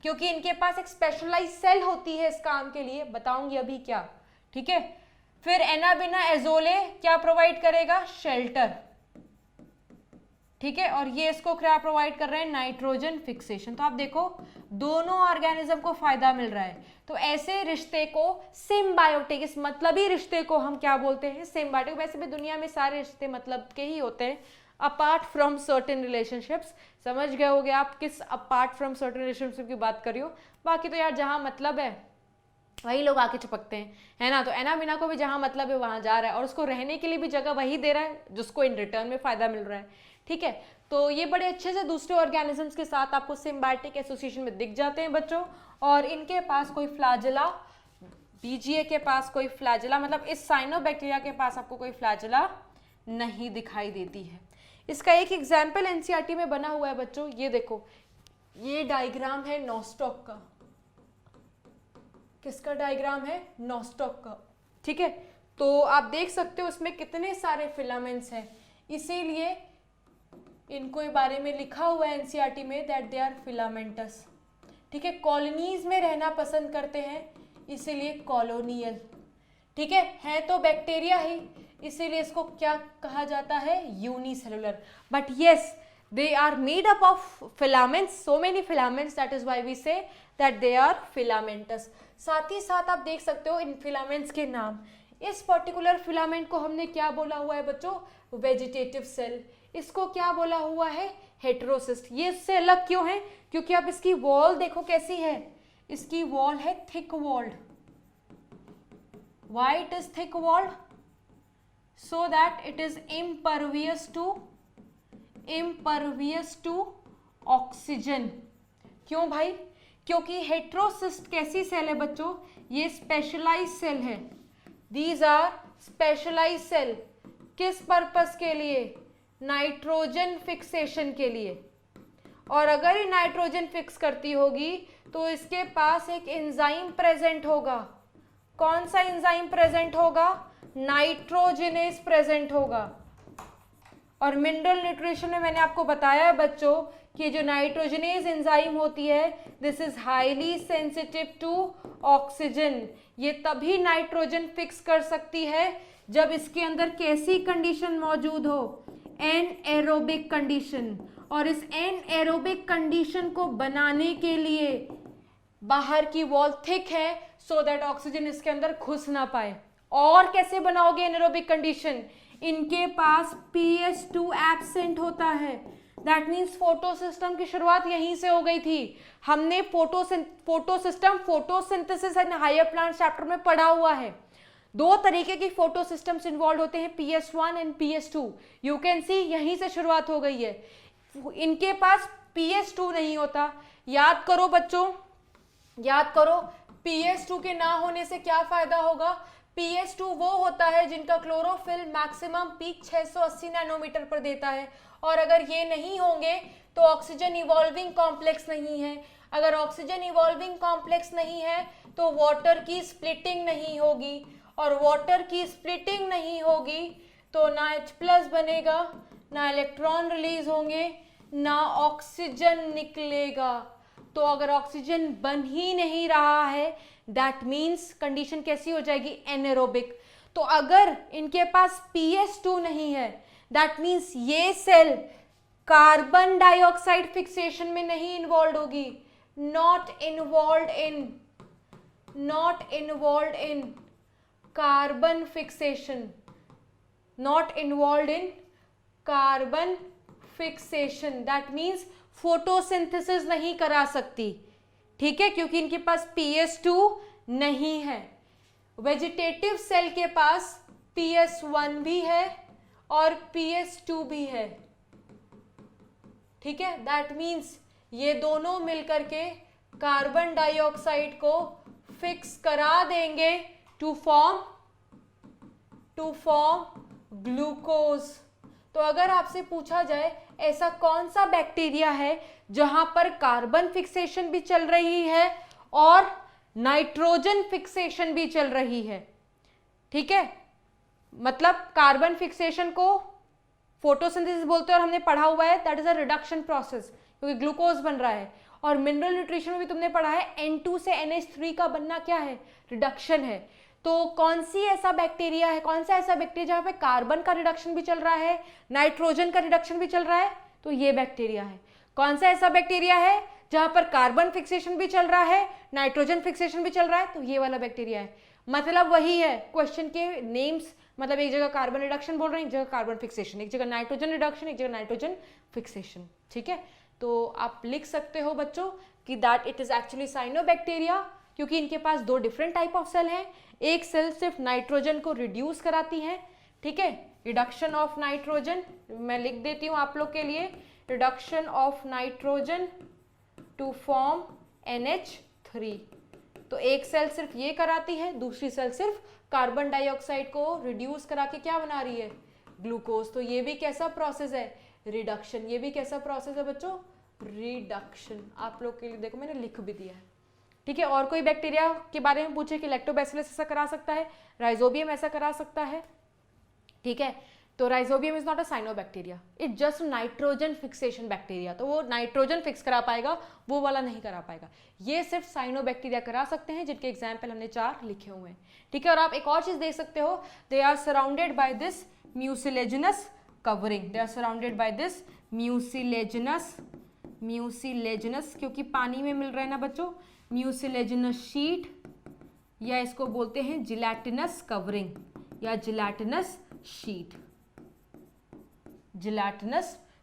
क्योंकि इनके पास एक स्पेशलाइज सेल होती है इस काम के लिए, बताऊंगी अभी क्या। ठीक है, फिर एनाबिना एजोले क्या प्रोवाइड करेगा? शेल्टर। ठीक है, और ये इसको क्या प्रोवाइड कर रहे हैं? Nitrogen fixation. तो आप देखो दोनों ऑर्गेनिज्म को फायदा मिल रहा है। तो ऐसे रिश्ते को सिम्बायोटिक, इस मतलबी रिश्ते को हम क्या बोलते हैं? सिम्बायोटिक। वैसे भी दुनिया में सारे रिश्ते मतलब के ही होते हैं, अपार्ट फ्रॉम सर्टेन रिलेशनशिप्स। समझ गए होगे आप किस अपार्ट फ्रॉम सर्टेन रिलेशनशिप की बात कर रही हो। बाकी तो यार जहां मतलब है वही लोग आके चिपकते हैं, है ना। तो एनाबिना को भी जहां मतलब है वहां जा रहा है, और उसको रहने के लिए भी जगह वही दे रहा है जिसको इन रिटर्न में फायदा मिल रहा है। ठीक है, तो ये बड़े अच्छे से दूसरे ऑर्गेनिजम्स के साथ आपको सिम्बायोटिक एसोसिएशन में दिख जाते हैं बच्चों। और इनके पास कोई फ्लैजेला, बीजीए के पास कोई फ्लैजेला, मतलब इस साइनोबैक्टीरिया के पास आपको कोई फ्लैजेला नहीं दिखाई देती है। इसका एक एग्जाम्पल एनसीईआरटी में बना हुआ है बच्चों, ये देखो, ये डायग्राम है नॉस्टॉक का। किसका डायग्राम है? नॉस्टॉक का। ठीक है, तो आप देख सकते हो उसमें कितने सारे फिलामेंट्स हैं, इसीलिए इनको बारे में लिखा हुआ है एनसीईआरटी में दैट दे आर फिलामेंटस। ठीक है, कॉलोनीज में रहना पसंद करते हैं इसीलिए कॉलोनियल। ठीक है तो बैक्टीरिया ही, इसीलिए इसको क्या कहा जाता है? Unicellular. But yes, they are made up of filaments, so many filaments, that is why we say that they are filamentous। साथ ही साथ आप देख सकते हो इन फिलामेंट्स के नाम। इस पर्टिकुलर फिलामेंट को हमने क्या बोला हुआ है बच्चों? Vegetative cell. इसको क्या बोला हुआ है? हेटेरोसिस्ट। ये इससे अलग क्यों है? क्योंकि आप इसकी वॉल देखो कैसी है, इसकी वॉल है thick walled. Why it is thick walled? So that it is impervious to oxygen। क्यों भाई? क्योंकि हेटेरोसिस्ट कैसी सेल है बच्चों? ये स्पेशलाइज सेल है। These are specialize cell. किस पर्पस के लिए? नाइट्रोजन फिक्सेशन के लिए। और अगर ये नाइट्रोजन फिक्स करती होगी तो इसके पास एक एंजाइम प्रेजेंट होगा। कौन सा एंजाइम प्रेजेंट होगा? नाइट्रोजनेज प्रेजेंट होगा। और मिनरल न्यूट्रिशन में मैंने आपको बताया है बच्चों कि जो नाइट्रोजनेज एंजाइम होती है, this is highly sensitive to oxygen. ये तभी नाइट्रोजन फिक्स कर सकती है जब इसके अंदर कैसी कंडीशन मौजूद हो? Anaerobic condition. और इस एनएरोबिक कंडीशन को बनाने के लिए बाहर की वॉल थिक है सो दैट ऑक्सीजन इसके अंदर घुस ना पाए। और कैसे बनाओगे एनएरोबिक कंडीशन? इनके पास PS2 एब्सेंट होता है। दैट मीन्स फोटो सिस्टम की शुरुआत यहीं से हो गई थी। हमने photosystem, photosynthesis and higher plant chapter में पढ़ा हुआ है। दो तरीके की फोटो सिस्टम्स इन्वॉल्व होते हैं, PS1 and PS2। You can see यहीं से शुरुआत हो गई है। इनके पास PS2 नहीं होता। याद करो बच्चों, याद करो, PS2 के ना होने से क्या फायदा होगा? PS2 वो होता है जिनका क्लोरोफिल मैक्सिमम पीक 680 नैनोमीटर पर देता है। और अगर ये नहीं होंगे तो ऑक्सीजन इवॉल्विंग कॉम्प्लेक्स नहीं है। अगर ऑक्सीजन इवॉल्विंग कॉम्प्लेक्स नहीं है तो वाटर की स्प्लिटिंग नहीं होगी, और वाटर की स्प्लिटिंग नहीं होगी तो ना H+ बनेगा, ना इलेक्ट्रॉन रिलीज होंगे, ना ऑक्सीजन निकलेगा। तो अगर ऑक्सीजन बन ही नहीं रहा है, दैट मीन्स कंडीशन कैसी हो जाएगी? एनएरोबिक। तो अगर इनके पास PS2 नहीं है, दैट मीन्स ये सेल कार्बन डाइऑक्साइड फिक्सेशन में नहीं इन्वॉल्व होगी, not involve in carbon fixation, not involve in carbon fixation, that means photosynthesis नहीं करा सकती, ठीक है, क्योंकि इनके पास PS2 नहीं है। वेजिटेटिव सेल के पास PS1 भी है और PS2 भी है, ठीक है, दैट मीन्स ये दोनों मिलकर के कार्बन डाइऑक्साइड को फिक्स करा देंगे टू फॉर्म ग्लूकोज। तो अगर आपसे पूछा जाए ऐसा कौन सा बैक्टीरिया है जहां पर कार्बन फिक्सेशन भी चल रही है और नाइट्रोजन फिक्सेशन भी चल रही है, ठीक है, मतलब कार्बन फिक्सेशन को फोटोसिंथेसिस बोलते हैं और हमने पढ़ा हुआ है that is a reduction process, क्योंकि ग्लूकोज बन रहा है। और मिनरल न्यूट्रिशन में भी तुमने पढ़ा है N2 से NH3 का बनना क्या है, रिडक्शन है। तो कौन सा ऐसा बैक्टीरिया जहां पे कार्बन का रिडक्शन भी चल रहा है, नाइट्रोजन का रिडक्शन भी चल रहा है, तो ये बैक्टीरिया है। कौन सा ऐसा बैक्टीरिया है जहां पर कार्बन फिक्सेशन भी चल रहा है, नाइट्रोजन फिक्सेशन भी चल रहा है, तो ये वाला बैक्टीरिया है। मतलब वही है क्वेश्चन के नेम्स, मतलब एक जगह कार्बन रिडक्शन बोल रहे हैं, एक जगह कार्बन फिक्सेशन, एक जगह नाइट्रोजन रिडक्शन, एक जगह नाइट्रोजन फिक्सेशन, ठीक है। तो आप लिख सकते हो बच्चों कि that it is actually cyanobacteria, क्योंकि इनके पास दो डिफरेंट टाइप ऑफ सेल हैं। एक सेल सिर्फ नाइट्रोजन को रिड्यूस कराती है, ठीक है, रिडक्शन ऑफ नाइट्रोजन, मैं लिख देती हूं आप लोग के लिए, reduction of nitrogen to form NH3। तो एक सेल सिर्फ ये कराती है, दूसरी सेल सिर्फ कार्बन डाइऑक्साइड को रिड्यूस करा के क्या बना रही है, ग्लूकोज। तो ये भी कैसा प्रोसेस है, रिडक्शन। ये भी कैसा प्रोसेस है बच्चों, रिडक्शन। आप लोग के लिए देखो मैंने लिख भी दिया है, ठीक है। और कोई बैक्टीरिया के बारे में पूछे कि लैक्टोबैसिलस ऐसा करा सकता है, राइजोबियम ऐसा करा सकता है, ठीक है। तो rhizobium is not a cyanobacteria, it just nitrogen fixation bacteria. तो वो नाइट्रोजन फिक्स करा पाएगा, वो वाला नहीं करा पाएगा। ये सिर्फ साइनोबैक्टीरिया करा सकते हैं, जिनके एग्जाम्पल हमने 4 लिखे हुए हैं, ठीक है। और आप एक और चीज देख सकते हो, they are surrounded by this mucilaginous covering, they are surrounded by this mucilaginous, क्योंकि पानी में मिल रहे हैं ना बच्चों, म्यूसिलेजिनस शीट, या इसको बोलते हैं जिलेटिनस कवरिंग या जिलेटिनस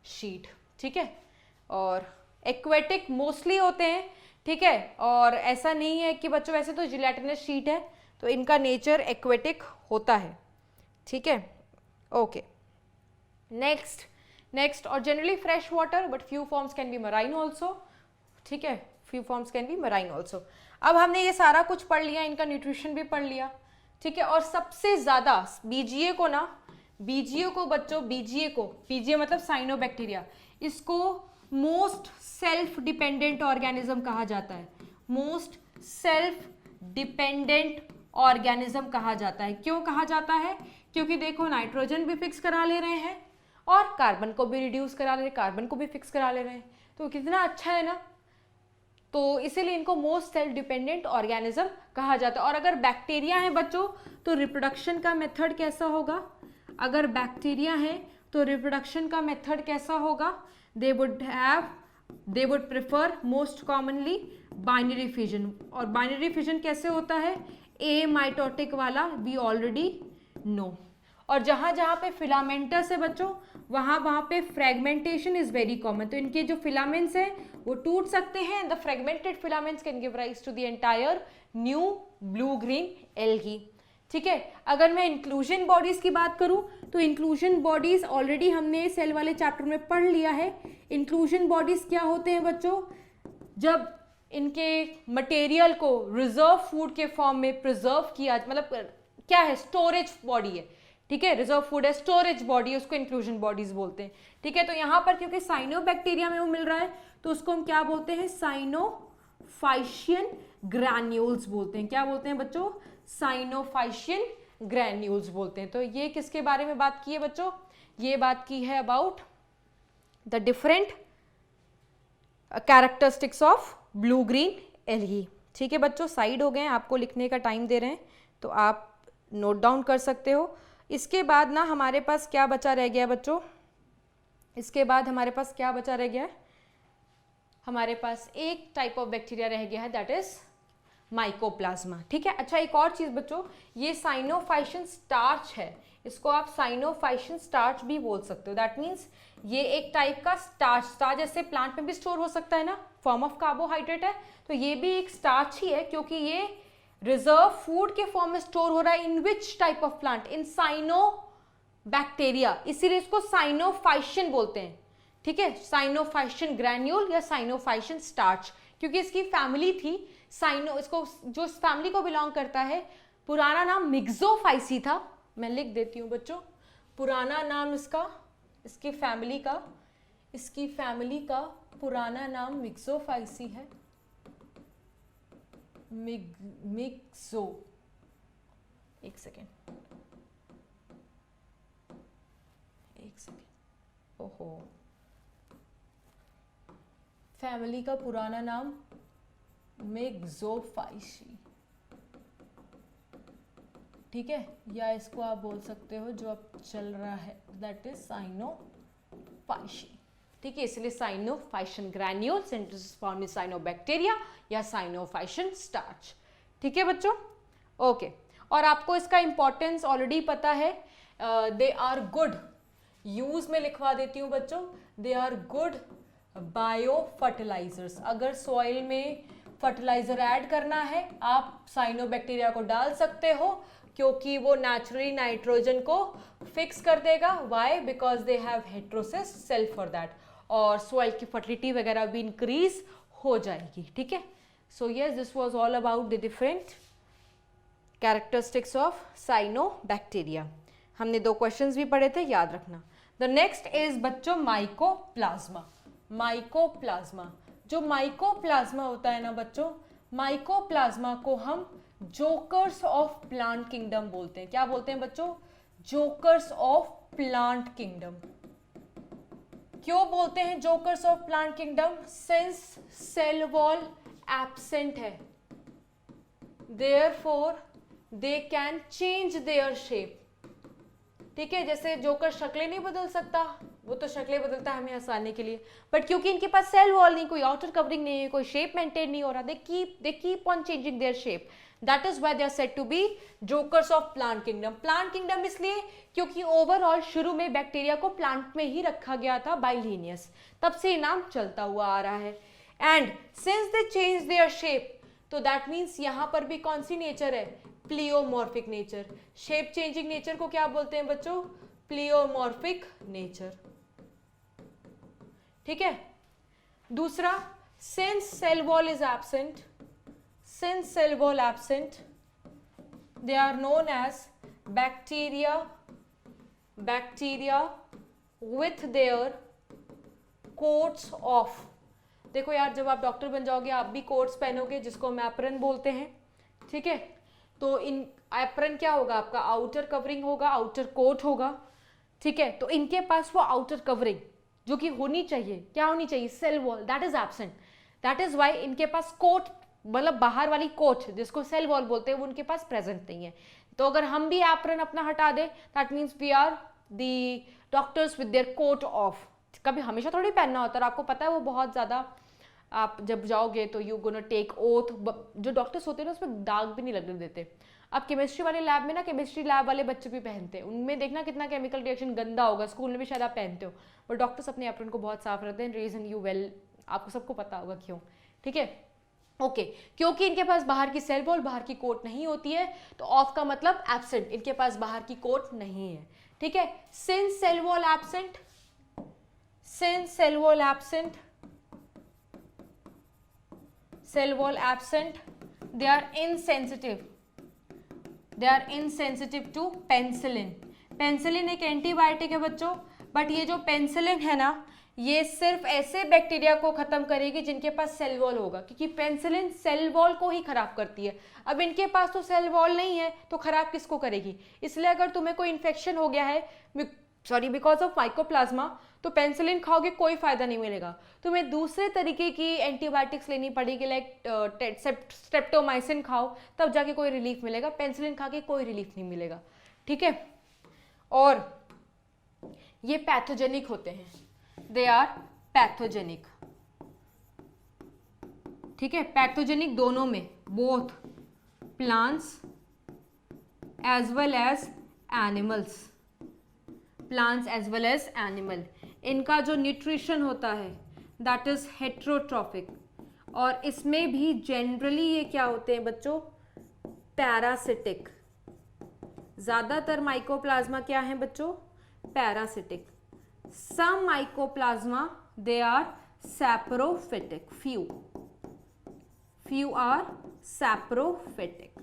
शीट, ठीक है। और एक्वेटिक मोस्टली होते हैं, ठीक है। और ऐसा नहीं है कि बच्चों, वैसे तो जिलेटिनस शीट है तो इनका नेचर एक्वेटिक होता है, ठीक है। ओके, नेक्स्ट और generally fresh water, but few forms can be marine also, ठीक है, few forms can be marine also. अब हमने ये सारा कुछ पढ़ लिया, इनका न्यूट्रिशन भी पढ़ लिया, ठीक है। और सबसे ज्यादा बीजीए को बच्चों, बीजीए मतलब साइनोबैक्टीरिया, इसको मोस्ट सेल्फ डिपेंडेंट ऑर्गेनिज्म कहा जाता है, मोस्ट सेल्फ डिपेंडेंट ऑर्गेनिज्म कहा जाता है। क्यों कहा जाता है, क्योंकि देखो नाइट्रोजन भी फिक्स करा ले रहे हैं और कार्बन को भी रिड्यूस करा ले रहे हैं, कार्बन को भी फिक्स करा ले रहे हैं, तो कितना अच्छा है ना। तो इसीलिए इनको मोस्ट सेल्फ डिपेंडेंट ऑर्गेनिज्म कहा जाता है। और अगर बैक्टीरिया है बच्चों, तो रिप्रोडक्शन का मेथड कैसा होगा, अगर बैक्टीरिया है तो रिप्रोडक्शन का मेथड कैसा होगा, they would prefer most commonly binary fission. और बाइनरी फिजन कैसे होता है, ए माइटोटिक वाला, वी ऑलरेडी नो। और जहां जहां पे फिलामेंटस है बच्चों, वहां पे फ्रेगमेंटेशन इज वेरी कॉमन। तो इनके जो फिलामेंट्स हैं वो टूट सकते हैं, the fragmented filaments can give rise to the entire new blue green algae, ठीक है। अगर मैं इंक्लूजन बॉडीज की बात करूं तो इंक्लूजन बॉडीज ऑलरेडी हमने सेल वाले चैप्टर में पढ़ लिया है। इंक्लूजन बॉडीज क्या होते हैं बच्चों, जब इनके मटेरियल को रिजर्व फूड के फॉर्म में प्रिजर्व किया, मतलब क्या है, स्टोरेज बॉडी है, ठीक है, रिजर्व फूड है, स्टोरेज बॉडी, उसको इंक्लूजन बॉडीज बोलते हैं, ठीक है। तो यहाँ पर क्योंकि साइनोबैक्टीरिया में वो मिल रहा है तो उसको हम क्या बोलते हैं, साइनोफाइशियन ग्रैन्यूल्स बोलते हैं। क्या बोलते हैं बच्चों, साइनोफाइशियन ग्रैन्यूल्स बोलते हैं। तो ये किसके बारे में बात की है बच्चों, ये बात की है about the different characteristics of blue green algae, ठीक है बच्चों। साइड हो गए, आपको लिखने का टाइम दे रहे हैं तो आप नोट डाउन कर सकते हो। इसके बाद ना हमारे पास क्या बचा रह गया बच्चों, इसके बाद हमारे पास क्या बचा रह गया है, हमारे पास एक टाइप ऑफ बैक्टीरिया रह गया है, दैट इज माइकोप्लाज्मा। ठीक है, अच्छा एक और चीज बच्चों, ये साइनोफाइशियन स्टार्च है, इसको आप साइनोफाइशियन स्टार्च भी बोल सकते हो। दैट मीन्स ये एक टाइप का स्टार्च जैसे प्लांट में भी स्टोर हो सकता है ना, फॉर्म ऑफ कार्बोहाइड्रेट है, तो ये भी एक स्टार्च ही है, क्योंकि ये रिजर्व फूड के फॉर्म में स्टोर हो रहा है। In which type of plant, in cyanobacteria, इसीलिए इसको साइनोफाइशियन बोलते हैं। ठीक है, साइनोफाइशियन ग्रैन्यूल या साइनोफाइशियन स्टार्च, क्योंकि इसकी फैमिली थी साइनो, इसको जो फैमिली को बिलोंग करता है, पुराना नाम मिक्सोफाइसी था, मैं लिख देती हूँ बच्चों, पुराना नाम इसका, इसकी फैमिली का पुराना नाम मिक्सोफाइसी है, मिक्सो, एक सेकेंड, ओहो, फैमिली का पुराना नाम मिक्सोफाइसी। ठीक है, या इसको आप बोल सकते हो जो अब चल रहा है, दैट इज साइनोफाइशी। ठीक है, इसलिए cyanophycean granule synthesis found in cyanobacteria या साइनोफाइशियन स्टार्च। ठीक है बच्चों, ओके। और आपको इसका इंपॉर्टेंस ऑलरेडी पता है, दे आर गुड, यूज में लिखवा देती हूँ बच्चों, they are good biofertilizers. अगर सॉइल में फर्टिलाइजर ऐड करना है, आप साइनोबैक्टीरिया को डाल सकते हो, क्योंकि वो नेचुरली नाइट्रोजन को फिक्स कर देगा। Why? Because they have heterocyst cell for that, और सॉइल की फर्टिलिटी वगैरह भी इंक्रीज हो जाएगी। ठीक है, so yes, this was all about the different characteristics of cyanobacteria. हमने 2 क्वेश्चंस भी पढ़े थे, याद रखना। द नेक्स्ट इज बच्चों माइकोप्लाज्मा। माइकोप्लाज्मा, जो माइकोप्लाज्मा होता है ना बच्चों, माइकोप्लाज्मा को हम जोकर्स ऑफ प्लांट किंगडम बोलते हैं। क्या बोलते हैं बच्चों? Jokers of plant kingdom. क्यों बोलते हैं jokers of plant kingdom? Since cell wall absent है, therefore they can change their shape. ठीक है, जैसे जोकर शक्लें नहीं बदल सकता, वो तो शक्लें बदलता है हमें हंसाने के लिए, बट क्योंकि इनके पास सेल वॉल नहीं, कोई आउटर कवरिंग नहीं है, कोई शेप मेंटेन नहीं हो रहा, they keep on changing their shape. That is why they are said to be jokers of plant kingdom. Plant kingdom इसलिए क्योंकि ओवरऑल शुरू में बैक्टीरिया को प्लांट में ही रखा गया था बाय लिनियस, तब से ये नाम चलता हुआ आ रहा है। And since they change their shape, तो दैट मीन्स यहां पर भी कौन सी नेचर है? Pleomorphic nature. Shape changing nature को क्या बोलते हैं बच्चों? Pleomorphic nature. ठीक है, दूसरा, since cell wall is absent, since cell wall absent, they are known as bacteria with their coats of। देखो यार, जब आप डॉक्टर बन जाओगे आप भी कोट्स पहनोगे, जिसको हम एप्रन बोलते हैं। ठीक है, तो इन एप्रन क्या होगा? आपका आउटर कवरिंग होगा, आउटर कोट होगा। ठीक है, तो इनके पास वो आउटर कवरिंग जो कि होनी चाहिए, क्या होनी चाहिए? Cell wall, that is absent. That is why इनके पास कोट, मतलब बाहर वाली कोट जिसको सेल वॉल बोलते हैं, वो उनके पास प्रेजेंट नहीं है। तो अगर हम भी एप्रन अपना हटा दें, that means we are the doctors with their coat off. कभी हमेशा थोड़ी पहनना होता है, आपको पता है वो बहुत ज़्यादा, आप जब जाओगे तो यू गोना टेक ओथ। जो डॉक्टर्स होते हैं ना, उसमें दाग भी नहीं लगने देते। अब केमिस्ट्री वाले लैब में ना, केमिस्ट्री लैब वाले बच्चे भी पहनते हैं, उनमें देखना कितना केमिकल रिएक्शन गंदा होगा। स्कूल में भी शायद आप पहनते हो, बट डॉक्टर्स अपने एप्रन को बहुत साफ रखते हैं। रीजन यू वेल, आपको सबको पता होगा क्यों। ठीक है, ओके, क्योंकि इनके पास बाहर की सेल वॉल, बाहर की कोट नहीं होती है, तो ऑफ का मतलब एब्सेंट, इनके पास बाहर की कोट नहीं है। ठीक है, since cell wall absent, since cell wall absent, cell wall absent, they are insensitive, they are insensitive to penicillin. Penicillin एक एंटीबायोटिक है बच्चों, बट ये जो पेनिसिलिन है ना, ये सिर्फ ऐसे बैक्टीरिया को खत्म करेगी जिनके पास सेल वॉल होगा, क्योंकि पेनिसिलिन सेल वॉल को ही खराब करती है। अब इनके पास तो सेल वॉल नहीं है, तो खराब किसको करेगी? इसलिए अगर तुम्हें कोई इन्फेक्शन हो गया है, सॉरी बिकॉज ऑफ माइकोप्लाज्मा, तो पेनिसिलिन खाओगे कोई फायदा नहीं मिलेगा, तुम्हें दूसरे तरीके की एंटीबायोटिक्स लेनी पड़ेगी, लाइक स्ट्रेप्टोमाइसिन खाओ, तब जाके कोई रिलीफ मिलेगा, पेनिसिलिन खा के कोई रिलीफ नहीं मिलेगा, ठीक है। और ये पैथोजेनिक होते हैं, दे आर पैथोजेनिक, ठीक है, पैथोजेनिक दोनों में, both plants as well as animals, plants as well as animal. इनका जो न्यूट्रिशन होता है दैट इज हेट्रोट्रॉफिक, और इसमें भी जनरली ये क्या होते हैं बच्चों, पैरासिटिक। ज्यादातर माइकोप्लाज्मा क्या है बच्चों, parasitic. Some mycoplasma they are saprophytic, few are saprophytic,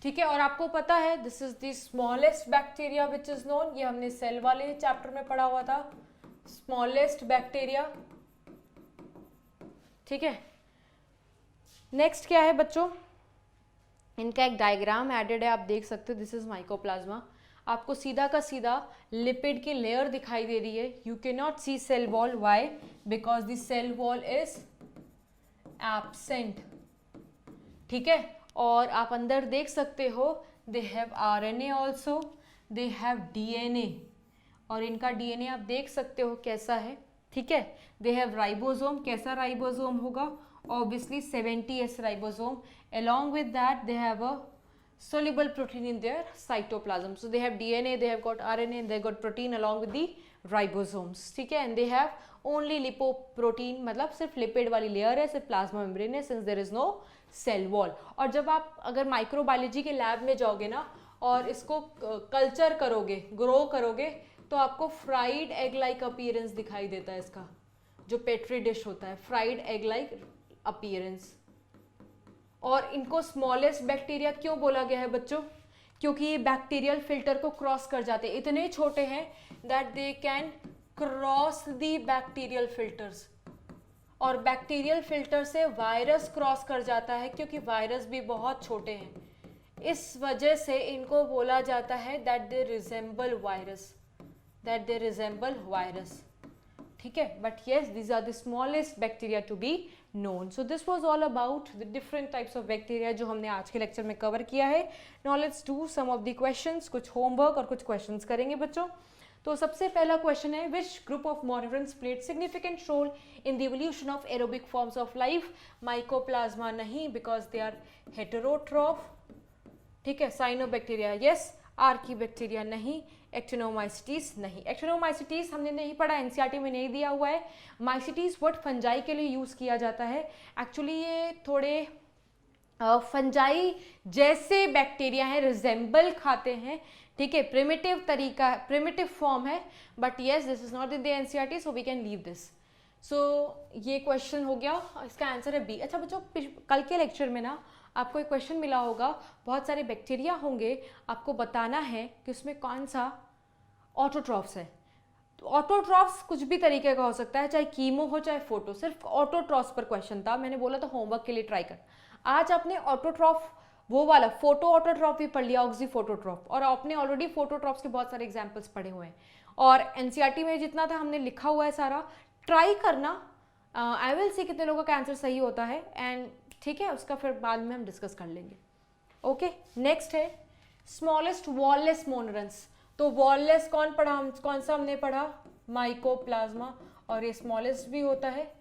ठीक है। और आपको पता है this is the smallest bacteria which is known, ये हमने सेल वाले चैप्टर में पढ़ा हुआ था, स्मॉलेस्ट बैक्टीरिया, ठीक है। नेक्स्ट क्या है बच्चों, इनका एक डायग्राम एडेड है, आप देख सकते हो, दिस इज माइकोप्लाज्मा। आपको सीधा का सीधा लिपिड की लेयर दिखाई दे रही है, you can not see cell wall, why, because the cell wall is absent, ठीक है। और आप अंदर देख सकते हो they have RNA also, they have DNA, और इनका डीएनए आप देख सकते हो कैसा है, ठीक है। दे हैव राइबोसोम, कैसा राइबोसोम होगा, obviously 70S ribosome, along with that they have a soluble protein in their cytoplasm, so they have DNA, they have got RNA, they have got protein along with the ribosomes, ठीक है। and they have only lipoprotein, मतलब सिर्फ lipid वाली layer है, सिर्फ plasma membrane है, since there is no cell wall। और जब आप अगर माइक्रोबायोलॉजी के लैब में जाओगे ना और इसको कल्चर करोगे, ग्रो करोगे, तो आपको फ्राइड एग लाइक अपीयरेंस दिखाई देता है इसका, जो पेट्री डिश होता है, फ्राइड एग लाइक अपीयरेंस। और इनको स्मॉलेस्ट बैक्टीरिया क्यों बोला गया है बच्चों, क्योंकि ये बैक्टीरियल फिल्टर को क्रॉस कर जाते हैं, इतने छोटे हैं that they can cross the bacterial filters, और बैक्टीरियल फिल्टर से वायरस क्रॉस कर जाता है, क्योंकि वायरस भी बहुत छोटे हैं, इस वजह से इनको बोला जाता है that they resemble virus, that they resemble virus, ठीक है। But yes, these are the smallest bacteria to be known. So this was all about the different types of bacteria जो हमने आज के लेक्चर में कवर किया है। Now let's do some of the questions, कुछ होमवर्क और कुछ क्वेश्चंस करेंगे बच्चों। तो सबसे पहला क्वेश्चन है, which group of mononeurons played significant role in the evolution of aerobic forms of life? Mycoplasma नहीं, because they are heterotroph, ठीक है। साइनोबैक्टीरिया यस, आर्कीबैक्टीरिया नहीं, एक्टिनोमाइसिटीज नहीं। एक्टिनोमाइसिटीज हमने नहीं पढ़ा, एनसीईआरटी में नहीं दिया हुआ है। माइसिटीज वर्ड फंजाई के लिए यूज़ किया जाता है, एक्चुअली ये थोड़े फंजाई जैसे बैक्टीरिया हैं, रिजेंबल खाते हैं, ठीक है, प्रिमिटिव तरीका, प्रिमिटिव फॉर्म है, but yes this is not in the NCERT, so we can leave this. So ये क्वेश्चन हो गया, इसका आंसर है बी। अच्छा बच्चों, कल के लेक्चर में ना आपको एक क्वेश्चन मिला होगा, बहुत सारे बैक्टीरिया होंगे, आपको बताना है कि उसमें कौन सा ऑटोट्रॉफ्स है। तो ऑटोट्रॉफ्स कुछ भी तरीके का हो सकता है, चाहे कीमो हो चाहे फोटो, सिर्फ ऑटोट्रॉफ्स पर क्वेश्चन था, मैंने बोला था होमवर्क के लिए ट्राई कर। आज आपने ऑटोट्रॉफ वो वाला फोटो ऑटोट्रॉफ भी पढ़ लिया, ऑक्सी फोटोट्रॉफ, और आपने ऑलरेडी फोटोट्रॉफ्स के बहुत सारे एग्जाम्पल्स पढ़े हुए हैं, और एनसीईआरटी में जितना था हमने लिखा हुआ है सारा, ट्राई करना। आई विल सी कितने लोगों का आंसर सही होता है, एंड ठीक है, उसका फिर बाद में हम डिस्कस कर लेंगे। ओके, नेक्स्ट है स्मॉलेस्ट वॉललेस मोनोनेरॉन्स। तो वॉललेस कौन पढ़ा, कौन सा हमने पढ़ा, माइकोप्लाज्मा, और ये स्मॉलेस्ट भी होता है।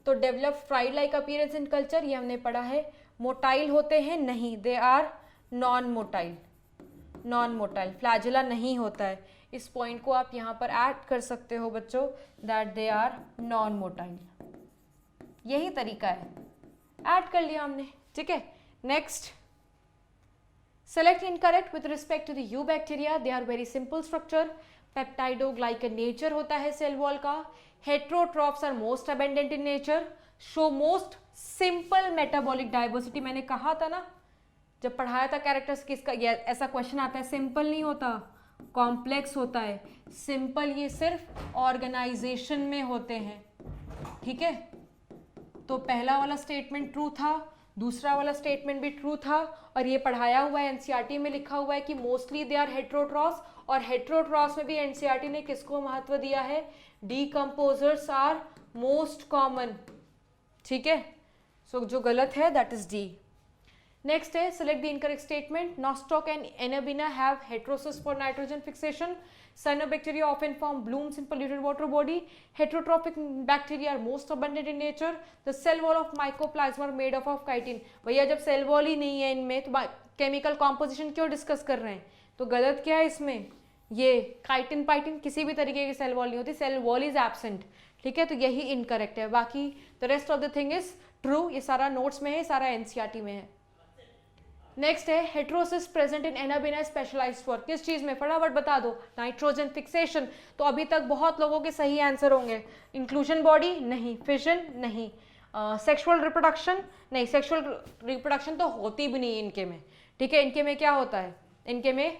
तो develop fried like appearance in culture, ये हमने पढ़ा है। मोटाइल होते हैं नहीं, they are non motile, non motile, flagella नहीं होता है। इस पॉइंट को आप यहाँ पर ऐड कर सकते हो बच्चों, that they are non motile, यही तरीका है, ऐड कर लिया हमने, ठीक है। Next, select incorrect with respect to the eubacteria, they are very simple structure, peptidoglycan nature होता है सेल वॉल का, heterotrophs are most abundant in nature, show most simple metabolic diversity. मैंने कहा था ना जब पढ़ाया था कैरेक्टर्स किसका, ऐसा क्वेश्चन आता है, सिंपल नहीं होता, कॉम्प्लेक्स होता है। सिंपल ये सिर्फ ऑर्गेनाइजेशन में होते हैं, ठीक है। तो पहला वाला स्टेटमेंट ट्रू था, दूसरा वाला स्टेटमेंट भी ट्रू था, और ये पढ़ाया हुआ है, एनसीईआरटी में लिखा हुआ है कि मोस्टली दे आर हेट्रोट्रॉफ्स, और हेट्रोट्रॉस में भी एनसीईआरटी ने किसको महत्व दिया है, डीकंपोजर्स आर मोस्ट कॉमन, ठीक है। सो जो गलत है दैट इज डी। नेक्स्ट है select the incorrect statement, nostoc and Anabaena have heterosis for nitrogen fixation, cyanobacteria often form blooms in polluted water body, heterotrophic bacteria are most abundant in nature, the cell wall of mycoplasma are made up of chitin। भैया जब cell wall ही नहीं है इनमें तो chemical composition क्यों discuss कर रहे हैं, तो गलत क्या है इसमें, ये काइटिन पाइटिन किसी भी तरीके की सेल वॉल नहीं होती, सेल वॉल इज एब्सेंट, ठीक है, तो यही इनकरेक्ट है। बाकी the rest of the thing is true, ये सारा नोट्स में है, सारा एनसीईआरटी में है। नेक्स्ट है heterocyst present in Anabaena specialized for, किस चीज में, फटाफट बता दो, नाइट्रोजन फिक्सेशन। तो अभी तक बहुत लोगों के सही आंसर होंगे, इंक्लूजन बॉडी नहीं, फिजन नहीं, सेक्सुअल रिप्रोडक्शन नहीं, सेक्सुअल रिप्रोडक्शन तो होती भी नहीं इनके में, ठीक है। इनके में क्या होता है, इनके में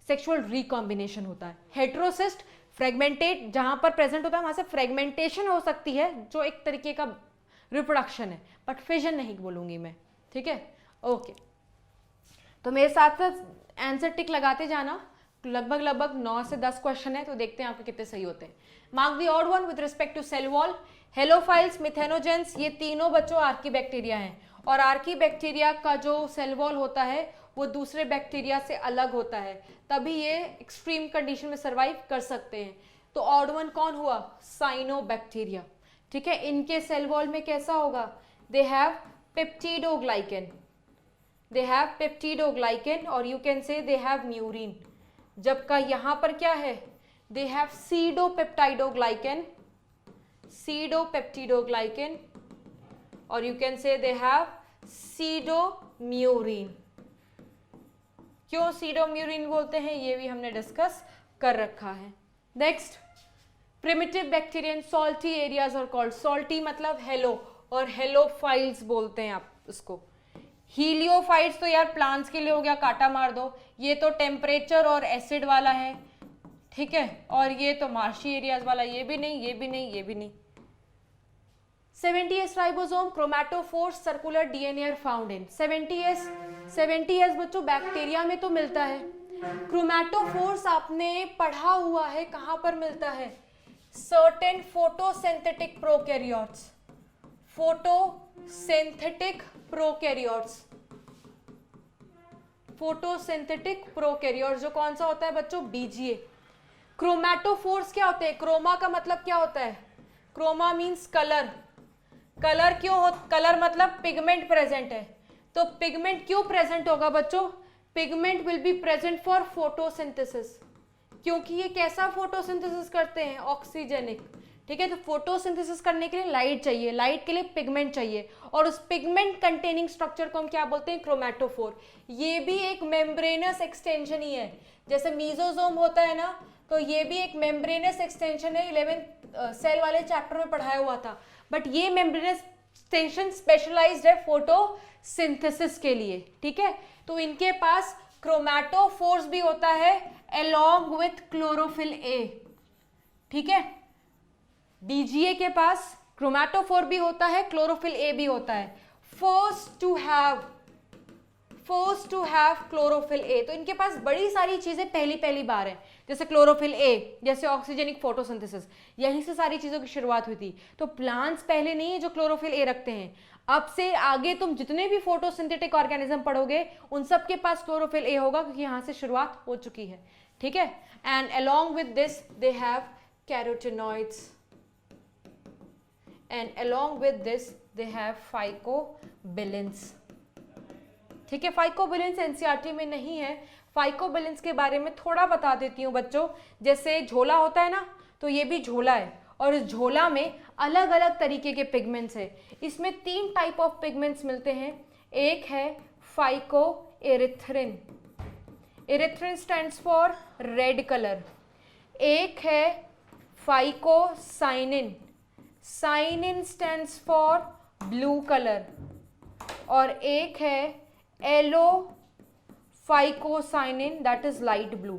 सेक्सुअल रिकॉम्बिनेशन होता है। हेट्रोसिस्ट फ्रेगमेंटेट जहां पर प्रेजेंट होता है वहां से फ्रेगमेंटेशन हो सकती है जो एक तरीके का रिप्रोडक्शन है, बट फिजन नहीं बोलूंगी मैं, ठीक है, ओके। तो मेरे साथ साथ आंसर टिक लगाते जाना, लगभग 9 से 10 क्वेश्चन है, तो देखते हैं आपके कितने सही होते हैं। Mark the odd one with respect to cell wall, halophiles, methanogens, ये तीनों बच्चों आर्की बैक्टीरिया हैं, और आर्की बैक्टीरिया का जो सेल वॉल होता है वो दूसरे बैक्टीरिया से अलग होता है, तभी ये एक्सट्रीम कंडीशन में सर्वाइव कर सकते हैं। तो ऑड वन कौन हुआ, साइनोबैक्टीरिया, ठीक है। इनके सेल वॉल में कैसा होगा, they have peptidoglycan, they have peptidoglycan और you can say they have murin, जबकि यहाँ पर क्या है, they have pseudopeptidoglycan, और you can say they have pseudomurin। क्यों pseudomurin बोलते हैं ये भी हमने डिस्कस कर रखा है। Next, primitive Bactrian salty areas और कॉल्ड, सॉल्टी मतलब हेलो, और हेलोफाइल्स बोलते हैं आप उसको। हीलियोफाइट्स तो यार प्लांट्स के लिए हो गया, काटा मार दो, ये तो टेम्परेचर और एसिड वाला है, ठीक है, और ये तो मार्शी एरियाज वाला, ये भी नहीं, ये भी नहीं, ये भी नहीं। 70S ribosome, chromatophores, circular DNA are found in. 70S बच्चों बैक्टीरिया में तो मिलता है, क्रोमैटोफोर्स आपने पढ़ा हुआ है, कहां पर मिलता है, certain photosynthetic prokaryotes, photosynthetic prokaryotes, photosynthetic prokaryotes जो कौन सा होता है बच्चों, बीजीए। क्रोमैटोफोर्स क्या होते हैं, क्रोमा का मतलब क्या होता है, क्रोमा मींस कलर, कलर क्यों हो, कलर मतलब पिगमेंट प्रेजेंट है, तो पिगमेंट क्यों प्रेजेंट होगा बच्चों, pigment will be present for photosynthesis, क्योंकि ये कैसा फोटोसिंथेसिस करते हैं, ऑक्सीजेनिक, ठीक है। तो फोटोसिंथेसिस करने के लिए लाइट चाहिए, लाइट के लिए पिगमेंट चाहिए, और उस पिगमेंट कंटेनिंग स्ट्रक्चर को हम क्या बोलते हैं, क्रोमैटोफोर। ये भी एक मेम्ब्रेनस एक्सटेंशन ही है, जैसे मीजोजोम होता है ना, तो ये भी एक मेम्ब्रेनस एक्सटेंशन है, 11th सेल वाले चैप्टर में पढ़ाया हुआ था, बट ये मेम्ब्रेनस एक्सटेंशन स्पेशलाइज्ड है फोटोसिंथेसिस के लिए, ठीक है। तो इनके पास क्रोमैटोफोर्स भी होता है अलोंग विथ क्लोरोफिल ए, ठीक है। बीजीए के पास क्रोमैटोफोर भी होता है, क्लोरोफिल ए भी होता है, first to have chlorophyll A. तो इनके पास बड़ी सारी चीजें पहली बार है, जैसे क्लोरोफिल ए, जैसे ऑक्सीजनिक फोटोसिंथेसिस, यहीं से सारी चीजों की शुरुआत हुई थी। तो प्लांट्स पहले नहीं है जो क्लोरोफिल ए रखते हैं, अब से आगे तुम जितने भी फोटोसिंथेटिक ऑर्गेनिज्म पढ़ोगे उन सब के पास क्लोरोफिल ए होगा, क्योंकि यहाँ से शुरुआत हो चुकी है, ठीक है। And along with this they have carotenoids, and along with this they have phycobilins, ठीक है। फाइकोबिलिन्स एनसीईआरटी में नहीं है, फाइकोबिलिन्स के बारे में थोड़ा बता देती हूँ बच्चों। जैसे झोला होता है ना, तो ये भी झोला है, और इस झोला में अलग अलग तरीके के पिगमेंट्स है। इसमें 3 टाइप ऑफ पिगमेंट्स मिलते हैं, एक है phycoerythrin, erythrin stands for red colour, एक है phycocyanin, cyanin stands for blue colour, और एक है allophycocyanin that is light blue.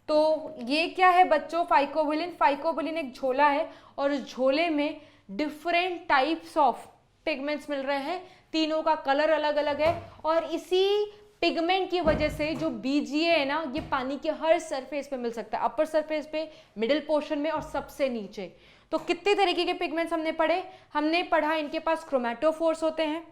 तो ये क्या है बच्चों, फाइकोबिलिन, फाइकोबिलिन एक झोला है, और इस झोले में डिफरेंट टाइप्स ऑफ पिगमेंट्स मिल रहे हैं, तीनों का कलर अलग अलग है, और इसी पिगमेंट की वजह से जो बीजीए है ना, ये पानी के हर सरफेस पे मिल सकता है, अपर सरफेस पे, मिडिल पोर्शन में और सबसे नीचे। तो कितने तरीके के पिगमेंट्स हमने पढ़े? हमने पढ़ा इनके पास क्रोमैटोफोर्स होते हैं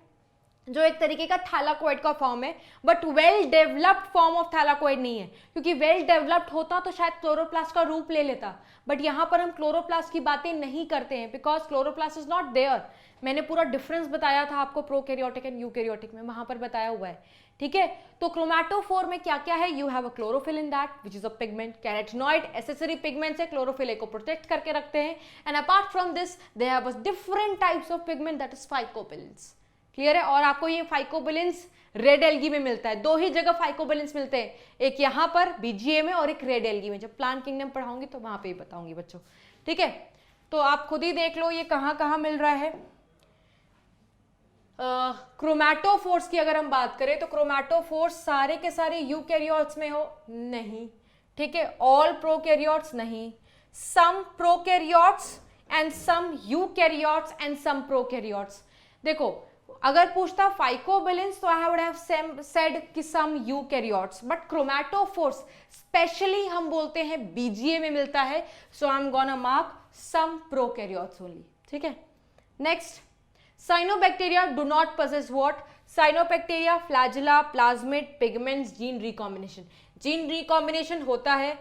जो एक तरीके का थैलाकोइड का फॉर्म है, but well developed form of thylakoid नहीं है, क्योंकि वेल डेवलप्ड होता तो शायद क्लोरोप्लास्ट का रूप ले लेता, बट यहाँ पर हम क्लोरोप्लास्ट की बातें नहीं करते हैं because chloroplast is not there. मैंने पूरा डिफरेंस बताया था आपको प्रोकैरियोटिक एंड यूकैरियोटिक में, वहां पर बताया हुआ है, ठीक है। तो क्रोमैटोफोर में क्या क्या है? You have a chlorophyll in that which is a pigment, carotenoid accessory pigments है, क्लोरोफिल को प्रोटेक्ट करके रखते हैं, and apart from this they have a different types of pigment that is phycobilins. Clear है? और आपको ये फाइकोबिलेंस रेड एल्गी में मिलता है, दो ही जगह फाइकोबिलेंस मिलते हैं, एक यहाँ पर बीजीए में और एक रेड एल्गी में। जब प्लांट किंगडम पढ़ाऊंगी तो वहां पे ही बताऊंगी बच्चों, ठीक है। तो आप खुद ही देख लो ये कहाँ कहाँ मिल रहा है। क्रोमैटोफोर्स की अगर हम बात करें तो क्रोमैटोफोर्स सारे के सारे यूकैरियोट्स में हो नहीं, ठीक है, ऑल प्रोकैरियोट्स नहीं, some prokaryotes and some eukaryotes and some prokaryotes. देखो अगर पूछता फाइकोबिलेंस तो आई वुड हैव सेड कि some eukaryotes, but chromatophores especially हम बोलते हैं बीजीए में मिलता है, so I am gonna mark some prokaryotes only, ठीक है। Next, cyanobacteria do not possess what? Cyanobacteria, flagella, plasmid, pigments, gene recombination. Gene recombination होता है,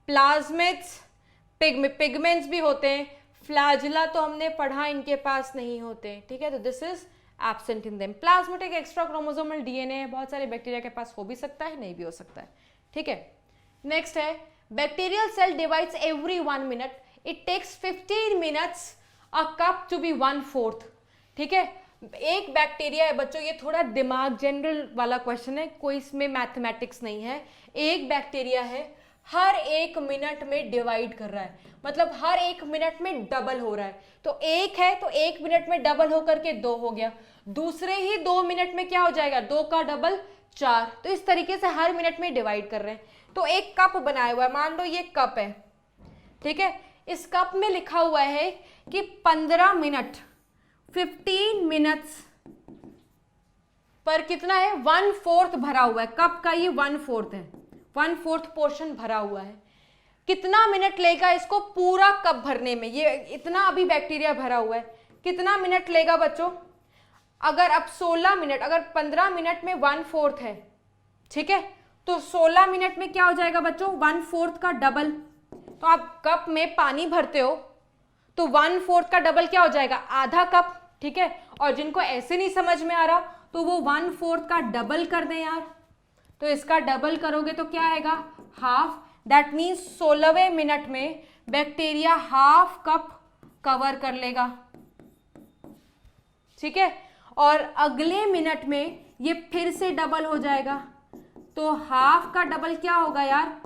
प्लाज्मिड्स, पिगमेंट्स भी होते हैं, फ्लैजिला तो हमने पढ़ा इनके पास नहीं होते, ठीक है, तो this is absent in them. Plasmid एक एक्स्ट्रा क्रोमोसोमल डीएनए है, बहुत सारे बैक्टीरिया के पास हो भी सकता है, नहीं भी हो सकता है, ठीक है। नेक्स्ट है bacterial cell divides every 1 minute, it takes 15 minutes a cup to be 1/4, ठीक है। एक बैक्टीरिया है बच्चों, ये थोड़ा दिमाग जनरल वाला क्वेश्चन है, कोई इसमें मैथमेटिक्स नहीं है। एक बैक्टीरिया है, हर 1 मिनट में डिवाइड कर रहा है, मतलब हर 1 मिनट में डबल हो रहा है। तो एक है तो 1 मिनट में डबल होकर के 2 हो गया, दूसरे ही 2 मिनट में क्या हो जाएगा, 2 का डबल 4। तो इस तरीके से हर मिनट में डिवाइड कर रहे हैं। तो एक कप बनाया हुआ है, मान लो ये कप है, ठीक है, इस कप में लिखा हुआ है कि 15 मिनट 15 मिनट्स पर कितना है, 1/4 भरा हुआ है, कप का ये 1/4 है, 1/4 पोर्शन भरा हुआ है। कितना मिनट लेगा इसको पूरा कप भरने में? ये इतना अभी बैक्टीरिया भरा हुआ है, कितना मिनट लेगा बच्चों? अगर अब 16 मिनट, अगर 15 मिनट में 1/4 है, ठीक है, तो 16 मिनट में क्या हो जाएगा बच्चों, 1/4 का डबल। तो आप कप में पानी भरते हो तो 1/4 का डबल क्या हो जाएगा, आधा कप, ठीक है। और जिनको ऐसे नहीं समझ में आ रहा तो वो 1/4 का डबल कर दें यार, तो इसका डबल करोगे तो क्या आएगा, हाफ। दैट मीन्स 16वें मिनट में बैक्टीरिया हाफ कप कवर कर लेगा, ठीक है। और अगले मिनट में ये फिर से डबल हो जाएगा, तो हाफ का डबल क्या होगा यार,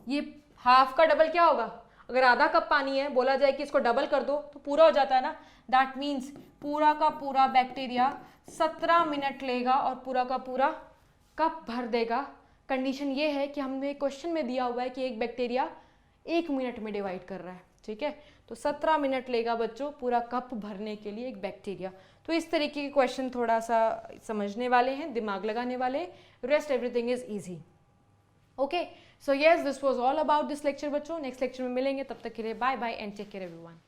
ये हाफ का डबल क्या होगा, अगर आधा कप पानी है, बोला जाए कि इसको डबल कर दो तो पूरा हो जाता है ना। दैट मीन्स पूरा का पूरा बैक्टीरिया 17 मिनट लेगा और पूरा का पूरा कप भर देगा। कंडीशन ये है कि हमें क्वेश्चन में दिया हुआ है कि एक बैक्टीरिया 1 मिनट में डिवाइड कर रहा है, ठीक है, तो 17 मिनट लेगा बच्चों पूरा कप भरने के लिए एक बैक्टीरिया। तो इस तरीके के क्वेश्चन थोड़ा सा समझने वाले हैं, दिमाग लगाने वाले, rest everything is easy. Okay, so yes, this was all about this lecture बच्चों। नेक्स्ट लेक्चर में मिलेंगे, तब तक के लिए bye bye and take care everyone.